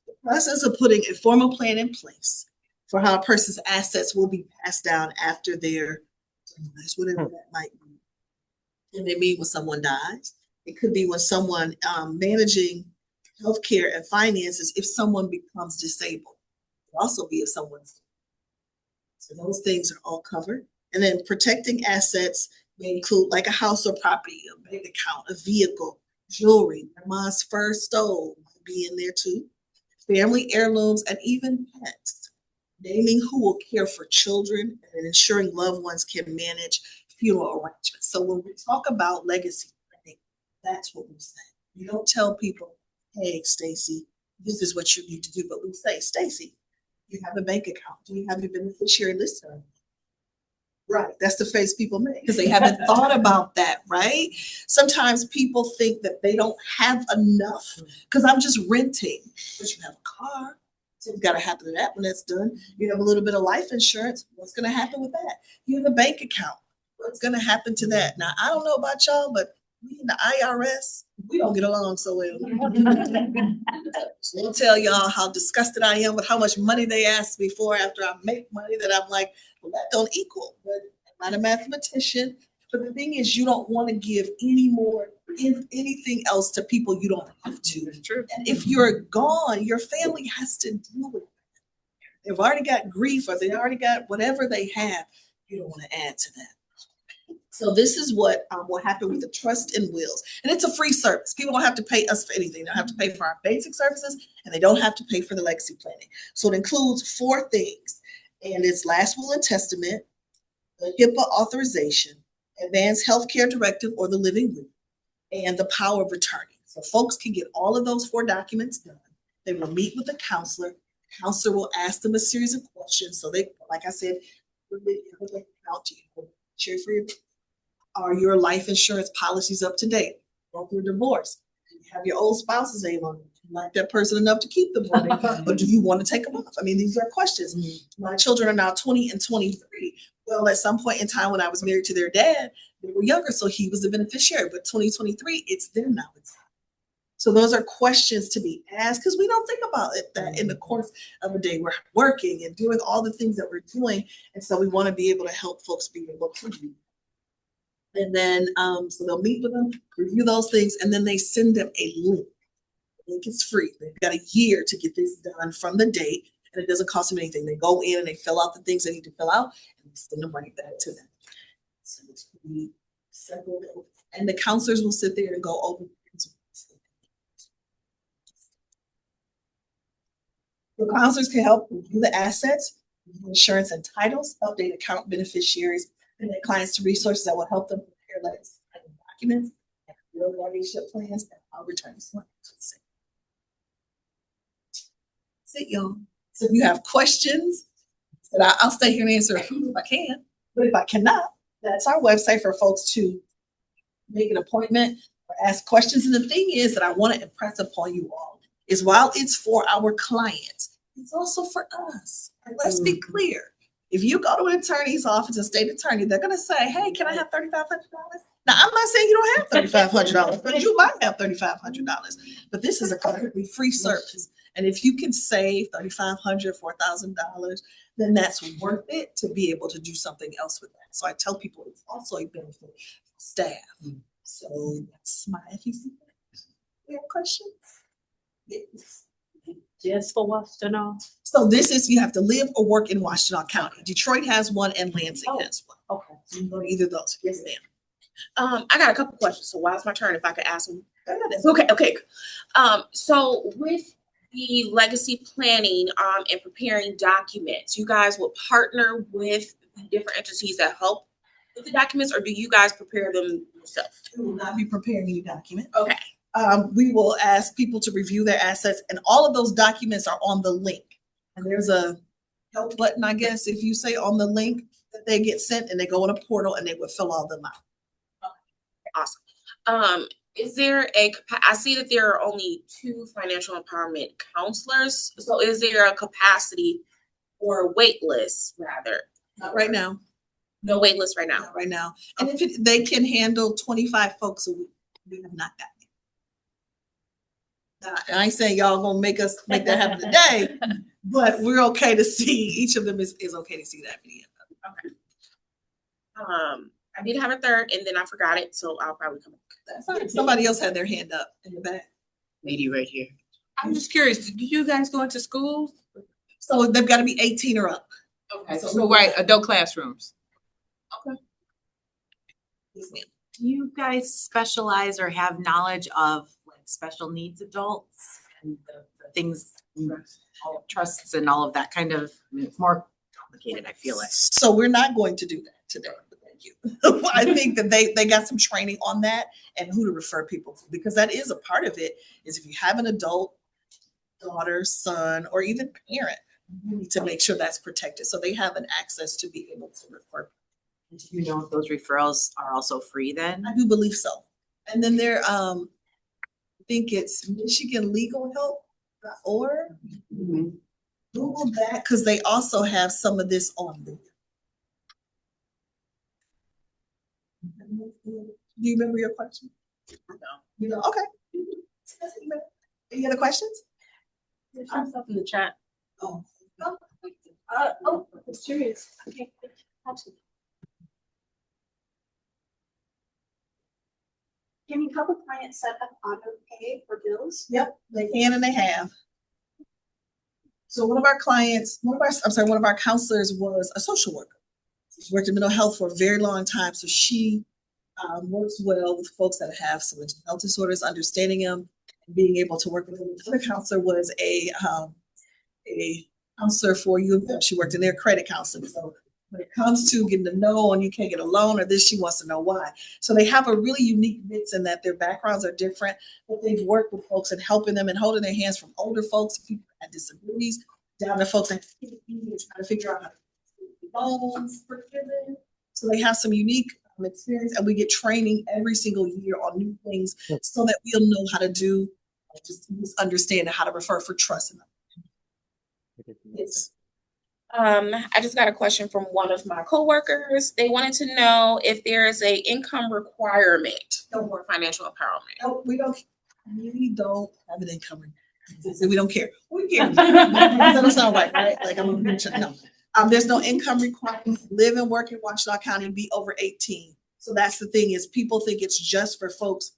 The process of putting a formal plan in place for how a person's assets will be passed down after their demise, whatever that might be. It may mean when someone dies. It could be when someone managing healthcare and finances if someone becomes disabled. It could also be if someone's. So those things are all covered. And then protecting assets may include like a house or property, a bank account, a vehicle, jewelry, grandma's first stove might be in there too. Family heirlooms, and even pets. Naming who will care for children and ensuring loved ones can manage funeral arrangements. So when we talk about legacy planning, that's what we say. You don't tell people, hey, Stacey, this is what you need to do. But we say, Stacey, you have a bank account. Do you have your beneficiary list? Right. That's the face people make because they haven't thought about that, right? Sometimes people think that they don't have enough because I'm just renting. But you have a car. Something's got to happen to that when that's done. You have a little bit of life insurance. What's going to happen with that? You have a bank account. What's going to happen to that? Now, I don't know about y'all, but we in the IRS, we don't get along so well. I'll tell y'all how disgusted I am with how much money they ask me for after I make money that I'm like, well, that don't equal. But I'm not a mathematician. But the thing is, you don't want to give any more anything else to people you don't have to. That's true. And if you're gone, your family has to deal with it. They've already got grief or they already got whatever they have. You don't want to add to that. So this is what will happen with the trust and wills. And it's a free service. People don't have to pay us for anything. They don't have to pay for our basic services and they don't have to pay for the legacy planning. So it includes 4 things. And it's last will and testament, the HIPAA authorization, advanced healthcare directive or the living will, and the power of attorney. So folks can get all of those 4 documents done. They will meet with the counselor. The counselor will ask them a series of questions. So they, like I said, are your life insurance policies up to date? Go through a divorce. Do you have your old spouse's name on it? Do you like that person enough to keep them on it? Or do you want to take them off? I mean, these are questions. My children are now 20 and 23. Well, at some point in time when I was married to their dad, they were younger, so he was the beneficiary. But 2023, it's them now. So those are questions to be asked because we don't think about it that in the course of a day we're working and doing all the things that we're doing. And so we want to be able to help folks be able to do. And then, so they'll meet with them, review those things, and then they send them a link. The link is free. They've got a year to get this done from the date, and it doesn't cost them anything. They go in and they fill out the things they need to fill out, and we send them right back to them. So it's pretty simple. And the counselors will sit there and go over. The counselors can help review the assets, insurance and titles, update account beneficiaries, and their clients to resources that will help them prepare letters and documents, and real guardianship plans, and our returns. That's it, y'all. So if you have questions, I'll stay here and answer a few if I can. But if I cannot, That's our website for folks to make an appointment or ask questions. And the thing is that I want to impress upon you all is while it's for our clients, it's also for us. And let's be clear. If you go to an attorney's office, a state attorney, they're going to say, hey, can I have $3,500? Now, I'm not saying you don't have $3,500, but you might have $3,500. But this is a completely free service. And if you can save $3,500, $4,000, then that's worth it to be able to do something else with that. So I tell people it's also a benefit for staff. So that's my FEC. You have questions? Yes. Just for Washtenaw? So this is, you have to live or work in Washtenaw County. Detroit has one and Lansing has one. Okay. So you can go to either of those. Yes, ma'am. I got a couple questions. So while it's my turn, if I could ask them. Okay. So with the legacy planning, and preparing documents, you guys will partner with the different entities that help with the documents, or do you guys prepare them yourself? We will not be preparing any document. Okay. We will ask people to review their assets, and all of those documents are on the link. And there's a help button, I guess, if you say on the link that they get sent, and they go in a portal and they will fill all them out. Awesome. Is there I see that there are only 2 financial empowerment counselors. So is there a capacity or a wait list rather? Not right now. No wait list right now. Not right now. And if they can handle 25 folks a week, we have not gotten it. I ain't saying y'all gonna make that happen today, but we're okay to see, each of them is okay to see that many. Okay. I did have a third and then I forgot it, so I'll probably come back. That's fine. Somebody else had their hand up in the back. Lady right here. I'm just curious, do you guys go into schools? So they've got to be 18 or up. Okay, so right, adult classrooms. Yes, ma'am. Do you guys specialize or have knowledge of like special needs adults and the things, all trusts and all of that kind of, I mean, it's more complicated, I feel like. So we're not going to do that today. Thank you. I think that they got some training on that and who to refer people to, because that is a part of it, is if you have an adult, daughter, son, or even parent, you need to make sure that's protected. So they have an access to be able to refer. Do you know if those referrals are also free then? I do believe so. And then there, I think it's Michigan Legal Help.org. Google that, because they also have some of this on there. Do you remember your question? No. You know, okay. Any other questions? There's some stuff in the chat. Oh. It's curious. Okay. Can you help a client set up auto pay for bills? Yep, they can and they have. So one of our counselors was a social worker. She worked in mental health for a very long time. So she works well with folks that have some mental health disorders, understanding them and being able to work with them. The other counselor was a counselor for you. She worked in their credit counseling. So when it comes to getting to know and you can't get a loan or this, she wants to know why. So they have a really unique mix in that their backgrounds are different, but they've worked with folks and helping them and holding their hands from older folks, people that have disabilities, down to folks that trying to figure out how to get loans forgiven. So they have some unique experience, and we get training every single year on new things so that we'll know how to do, just understand how to refer for trust. Yes. I just got a question from one of my coworkers. They wanted to know if there is a income requirement for financial empowerment. No, we don't have an income requirement. We don't care. We care. That doesn't sound right? Like I'm no. There's no income requirement. Live and work in Washtenaw County and be over 18. So that's the thing, is people think it's just for folks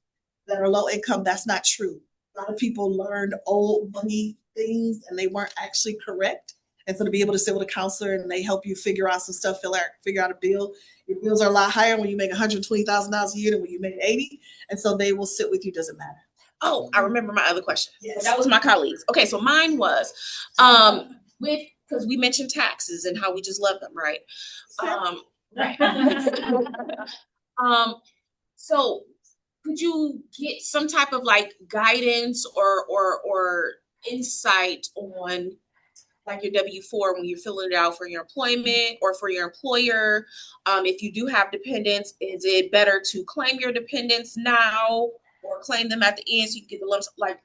that are low income. That's not true. A lot of people learned old money things and they weren't actually correct. And so to be able to sit with a counselor and they help you figure out some stuff, figure out a bill. Your bills are a lot higher when you make $120,000 a year than when you make 80. And so they will sit with you, doesn't matter. Oh, I remember my other question. Yes. That was my colleagues. Okay, so mine was because we mentioned taxes and how we just love them, right? Right. So could you get some type of like guidance or insight on like your W-4 when you're filling it out for your employment or for your employer. If you do have dependents, is it better to claim your dependents now or claim them at the end so you can get the lumps? Like,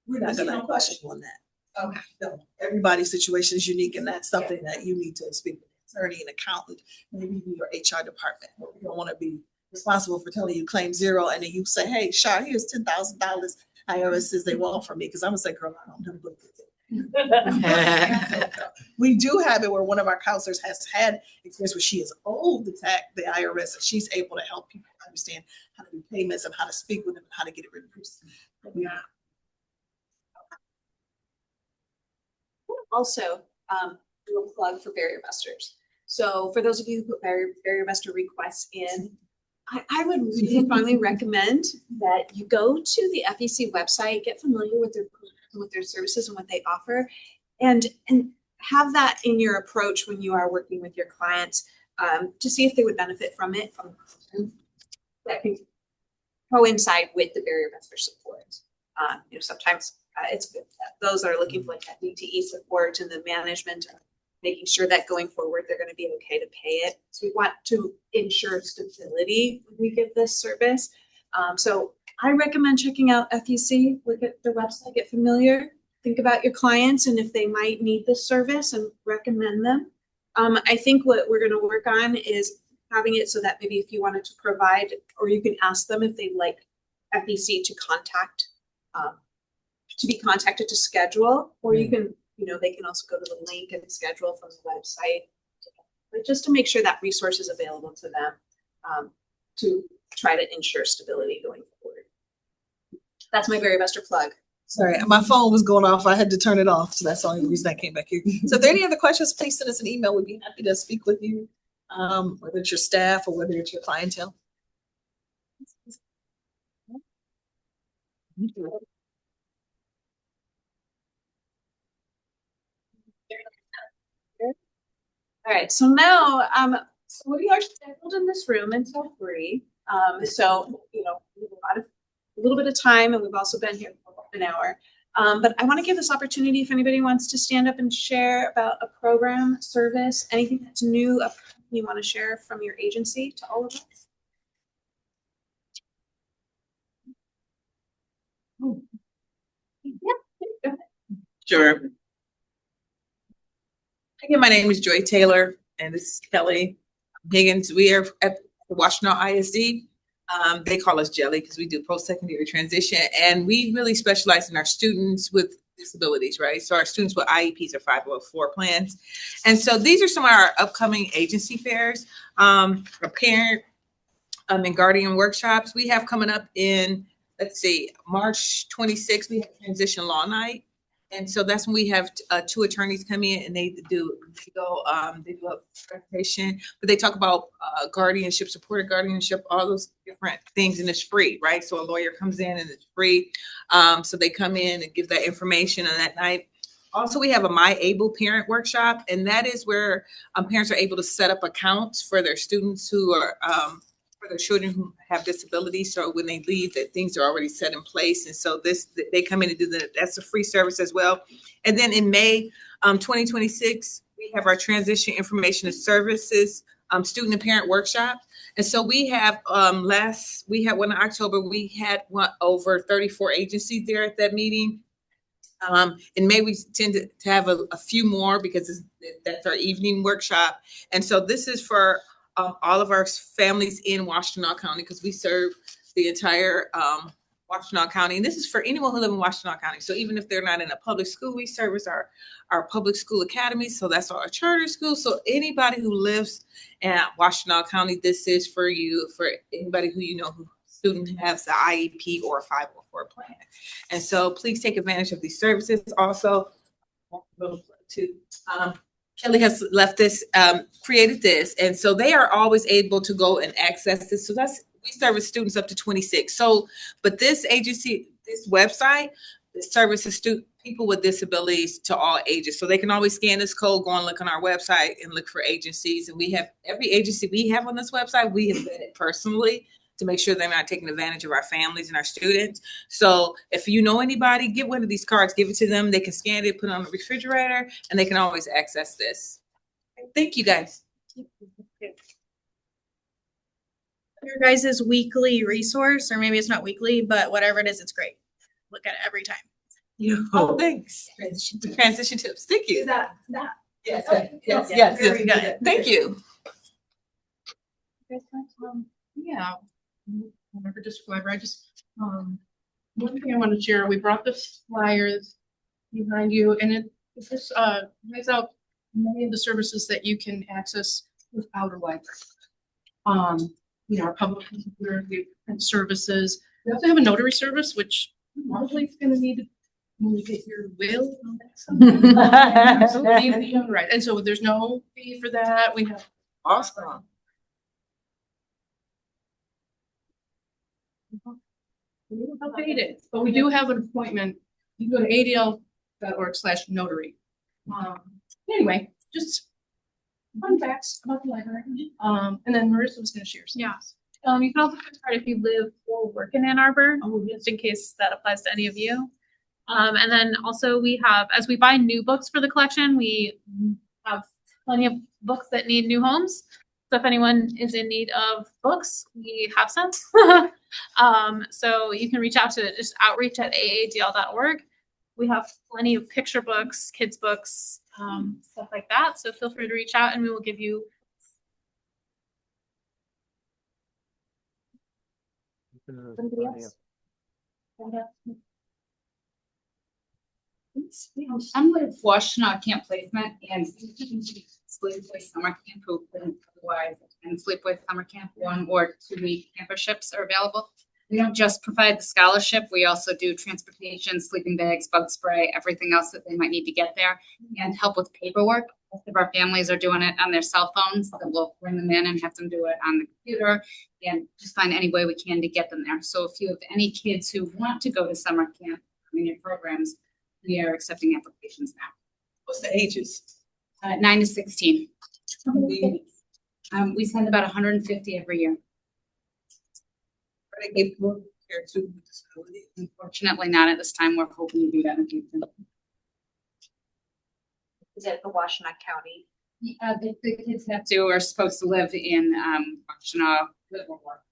We're not gonna question on that. okay. No, everybody's situation is unique, and that's something that you need to speak with an attorney and accountant, maybe even your HR department. You don't wanna be responsible for telling you claim zero, and then you say, hey, Shar, here's $10,000 IRS says they want from me, because I'm gonna say, girl, I don't have book it. We do have it where one of our counselors has had experience where she has owed the IRS, and she's able to help people understand how to do payments and how to speak with them and how to get it reduced. Yeah. Also, do a plug for Barrier Busters. So for those of you who put Barrier Buster requests in, I would really strongly recommend that you go to the FEC website, get familiar with their services and what they offer, and have that in your approach when you are working with your clients, to see if they would benefit from it, that can coincide with the Barrier Buster support. Sometimes it's good that those are looking for like that DTE support and the management, making sure that going forward they're going to be okay to pay it. So we want to ensure stability when we give this service. So I recommend checking out FEC, look at their website, get familiar, think about your clients and if they might need this service and recommend them. I think what we're going to work on is having it so that maybe if you wanted to provide, or you can ask them if they'd like FEC to contact, to be contacted to schedule, or you can, they can also go to the link and schedule from the website, but just to make sure that resource is available to them, to try to ensure stability going forward. That's my Barrier Buster plug. Sorry, my phone was going off. I had to turn it off. So that's the only reason I came back here. So if there are any other questions, please send us an email. We'd be happy to speak with you, whether it's your staff or whether it's your clientele. All right, so now, so we are scheduled in this room until 3. So, we have a little bit of time, and we've also been here for about an hour. But I want to give this opportunity if anybody wants to stand up and share about a program, service, anything that's new, you want to share from your agency to all of us. Yeah. Sure. Again, my name is Joy Taylor, and this is Kelly Higgins. We are at the Washtenaw ISD. They call us Jelly because we do post-secondary transition, and we really specialize in our students with disabilities, right? So our students with IEPs or 504 plans. And so these are some of our upcoming agency fairs, our parent and guardian workshops. We have coming up in, let's see, March 26th, we have Transition Law Night. And so that's when we have 2 attorneys come in and they do a presentation, but they talk about guardianship, supported guardianship, all those different things, and it's free, right? So a lawyer comes in and it's free. So they come in and give that information on that night. Also, we have a My Able Parent Workshop, and that is where parents are able to set up accounts for their students who are for their children who have disabilities. So when they leave, that things are already set in place. And so they come in and do that's a free service as well. And then in May 2026, we have our Transition Information and Services Student and Parent Workshop. And so we have we had one in October, we had over 34 agencies there at that meeting. In May, we tend to have a few more because that's our evening workshop. And so this is for all of our families in Washtenaw County, because we serve the entire Washtenaw County. And this is for anyone who lives in Washtenaw County. So even if they're not in a public school, we service our public school academies. So that's our charter school. So anybody who lives in Washtenaw County, this is for you, for anybody who who student has the IEP or a 504 plan. And so please take advantage of these services. Also, Kelly has left this, created this, and so they are always able to go and access this. So we service students up to 26. So, but this agency, this website, services people with disabilities to all ages. So they can always scan this code, go and look on our website and look for agencies. And we have every agency we have on this website, we have vetted personally to make sure they're not taking advantage of our families and our students. So if you know anybody, get one of these cards, give it to them. They can scan it, put it on the refrigerator, and they can always access this. Thank you, guys. Your guys' weekly resource, or maybe it's not weekly, but whatever it is, it's great. Look at it every time. Oh, thanks. Transition tips. Thank you. That. Yes, Okay. yes, Okay. yes, Very yes. good. Thank you. Yeah. Whatever, just whoever, I just, one thing I want to share, we brought the flyers behind you, and it just, lays out many of the services that you can access without a library. You know, our public services, we also have a notary service, which probably is gonna need to when you get your will. Absolutely, right, and so there's no fee for that, we have. Awesome. How paid it, but we do have an appointment. You go to adl.org/notary. Anyway, just fun facts about the library. And then Marissa was gonna share some. Yeah. You can also start if you live or work in Ann Arbor, just in case that applies to any of you. And then also we have, as we buy new books for the collection, we have plenty of books that need new homes. So if anyone is in need of books, we have some. So you can reach out to just outreach@aadl.org. We have plenty of picture books, kids books, stuff like that. So feel free to reach out and we will give you. Somebody else? I'm with Washtenaw Camp Placement and Sleepaway Summer Camp, who couldn't otherwise, and Sleepaway Summer Camp 1 or 2 week camperships are available. We don't just provide the scholarship, we also do transportation, sleeping bags, bug spray, everything else that they might need to get there, and help with paperwork. Most of our families are doing it on their cell phones, so we'll bring them in and have them do it on the computer and just find any way we can to get them there. So if you have any kids who want to go to summer camp in your programs, we are accepting applications now. What's the ages? 9 to 16. We send about 150 every year. Are they capable of care to disability? Unfortunately, not at this time. We're hoping to do that in the future. Is that the Washtenaw County? The kids have to, are supposed to live in Washtenaw, live or work.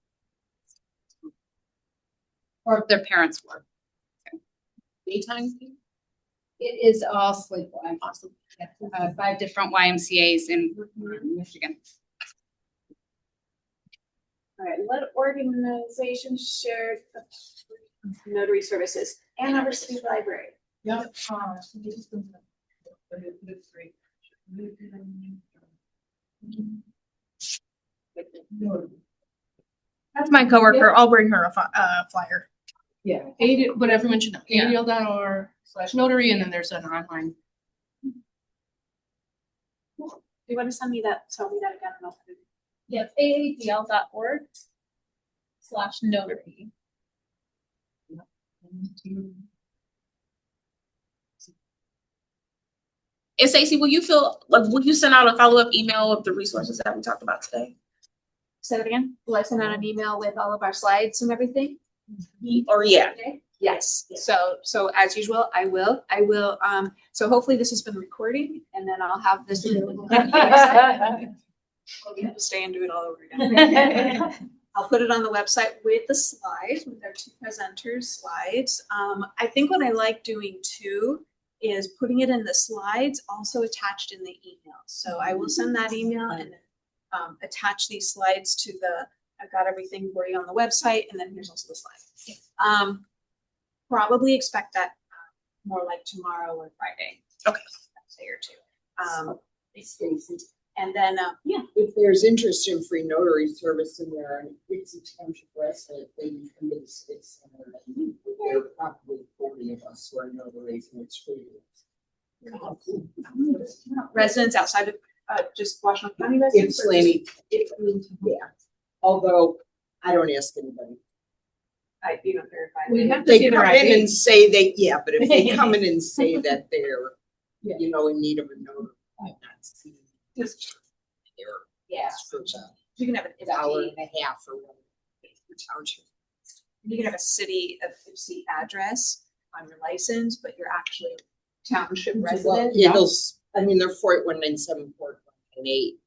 Or if their parents work. Daytime? It is all sleepaway. Awesome. 5 different YMCAs in Michigan. All right, what organizations shared notary services? Ann Arbor City Library. Yep. That's my coworker. I'll bring her a flyer. Yeah, but everyone should know, adl.org/notary, and then there's an online. Do you want to send me that? Tell me that again. And I'll put it in. Yes, aadl.org/notary. And Stacey, will you send out a follow-up email of the resources that we talked about today? Say that again. Will I send out an email with all of our slides and everything? Or yeah. Yes. So as usual, I will. So hopefully this has been recording, and then I'll have this available. We have to stay and do it all over again. I'll put it on the website with the slides, with our 2 presenters' slides. I think what I like doing too is putting it in the slides, also attached in the email. So I will send that email and attach these slides to I've got everything for you on the website, and then here's also the slides. Probably expect that more like tomorrow or Friday. Okay. Next day or 2. And then, If there's interest in free notary service in there, and it's a township resident, then you come to the state center. There are probably 40 of us who are notaries, and it's free. residents outside of just Washington County residents? Ypsilanti, yeah. Although I don't ask anybody. You don't verify. We have to They see come their in ID. and say they, but if they come in and say that they're, in need of a notary, I'm not seeing. Just They're yeah. for You can have an an hour and a half or whatever. township. You can have a city of Poughkeepsie address on your license, but you're actually a township resident. Yeah, those, I mean, they're 48197, 48198.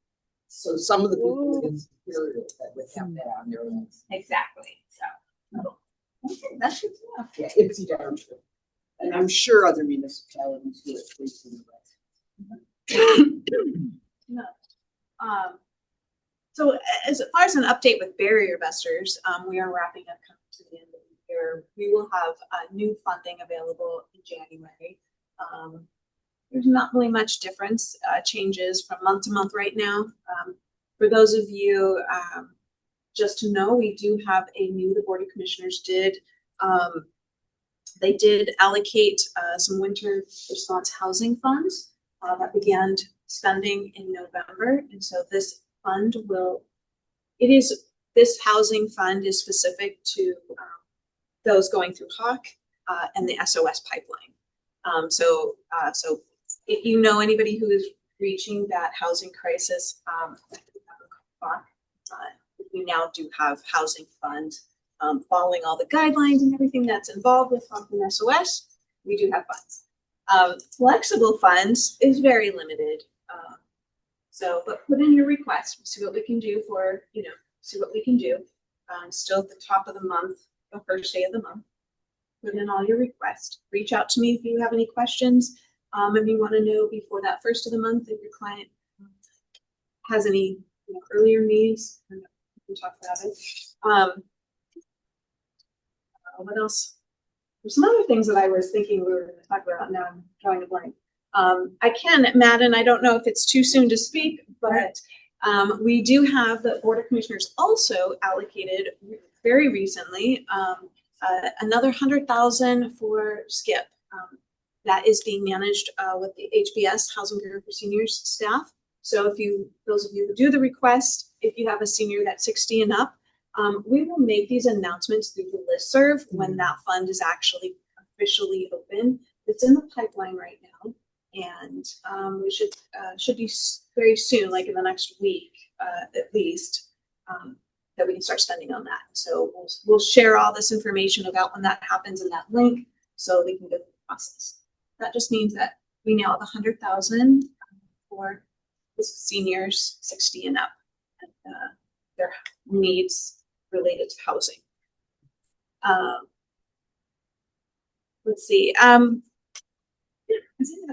So some of the people in Superior that would have that on their list. Exactly, so. Okay, that's good enough. Yeah, it's a township. And I'm sure other municipalities do it too. No. So as far as an update with barrier busters, we are wrapping up coming to the end of the year. We will have new funding available in January. There's not really much difference, changes from month to month right now. For those of you, just to know, we do have the Board of Commissioners did, they did allocate some winter response housing funds that began spending in November. And so this fund this housing fund is specific to those going through HAWK and the SOS pipeline. So if you know anybody who is reaching that housing crisis, we now do have housing fund following all the guidelines and everything that's involved with HAWK and SOS. We do have funds. Flexible funds is very limited. But put in your request, we'll see what we can do see what we can do. Still at the top of the month, the first day of the month. Put in all your requests. Reach out to me if you have any questions. If you want to know before that first of the month if your client has any earlier needs, we can talk about it. What else? There's some other things that I was thinking we were going to talk about. Now I'm drawing a blank. Madden, I don't know if it's too soon to speak, but we do have the Board of Commissioners also allocated very recently another $100,000 for SKIP. That is being managed with the HBS, Housing Bureau for Seniors staff. So those of you who do the request, if you have a senior that's 60 and up, we will make these announcements through the listserv when that fund is actually officially open. It's in the pipeline right now, and we should be very soon, like in the next week at least, that we can start spending on that. So we'll share all this information about when that happens in that link, so we can go through the process. That just means that we now have 100,000 for the seniors 60 and up, and their needs related to housing. Let's see. That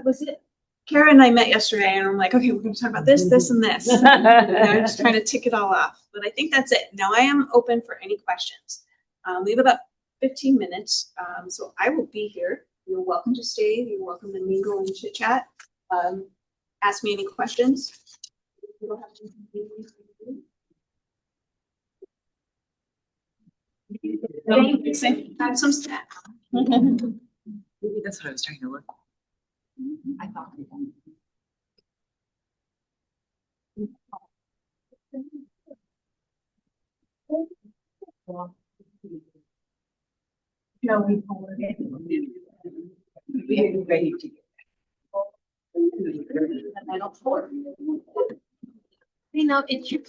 was it. Kara and I met yesterday, and I'm like, okay, we're going to talk about this, this, and this. I'm just trying to tick it all off. But I think that's it. Now I am open for any questions. We have about 15 minutes, so I will be here. You're welcome to stay. You're welcome to mingle and chit chat. Ask me any questions. Have some snack. Maybe that's what I was trying to look. I thought. No, we ready to I don't. You know, it's your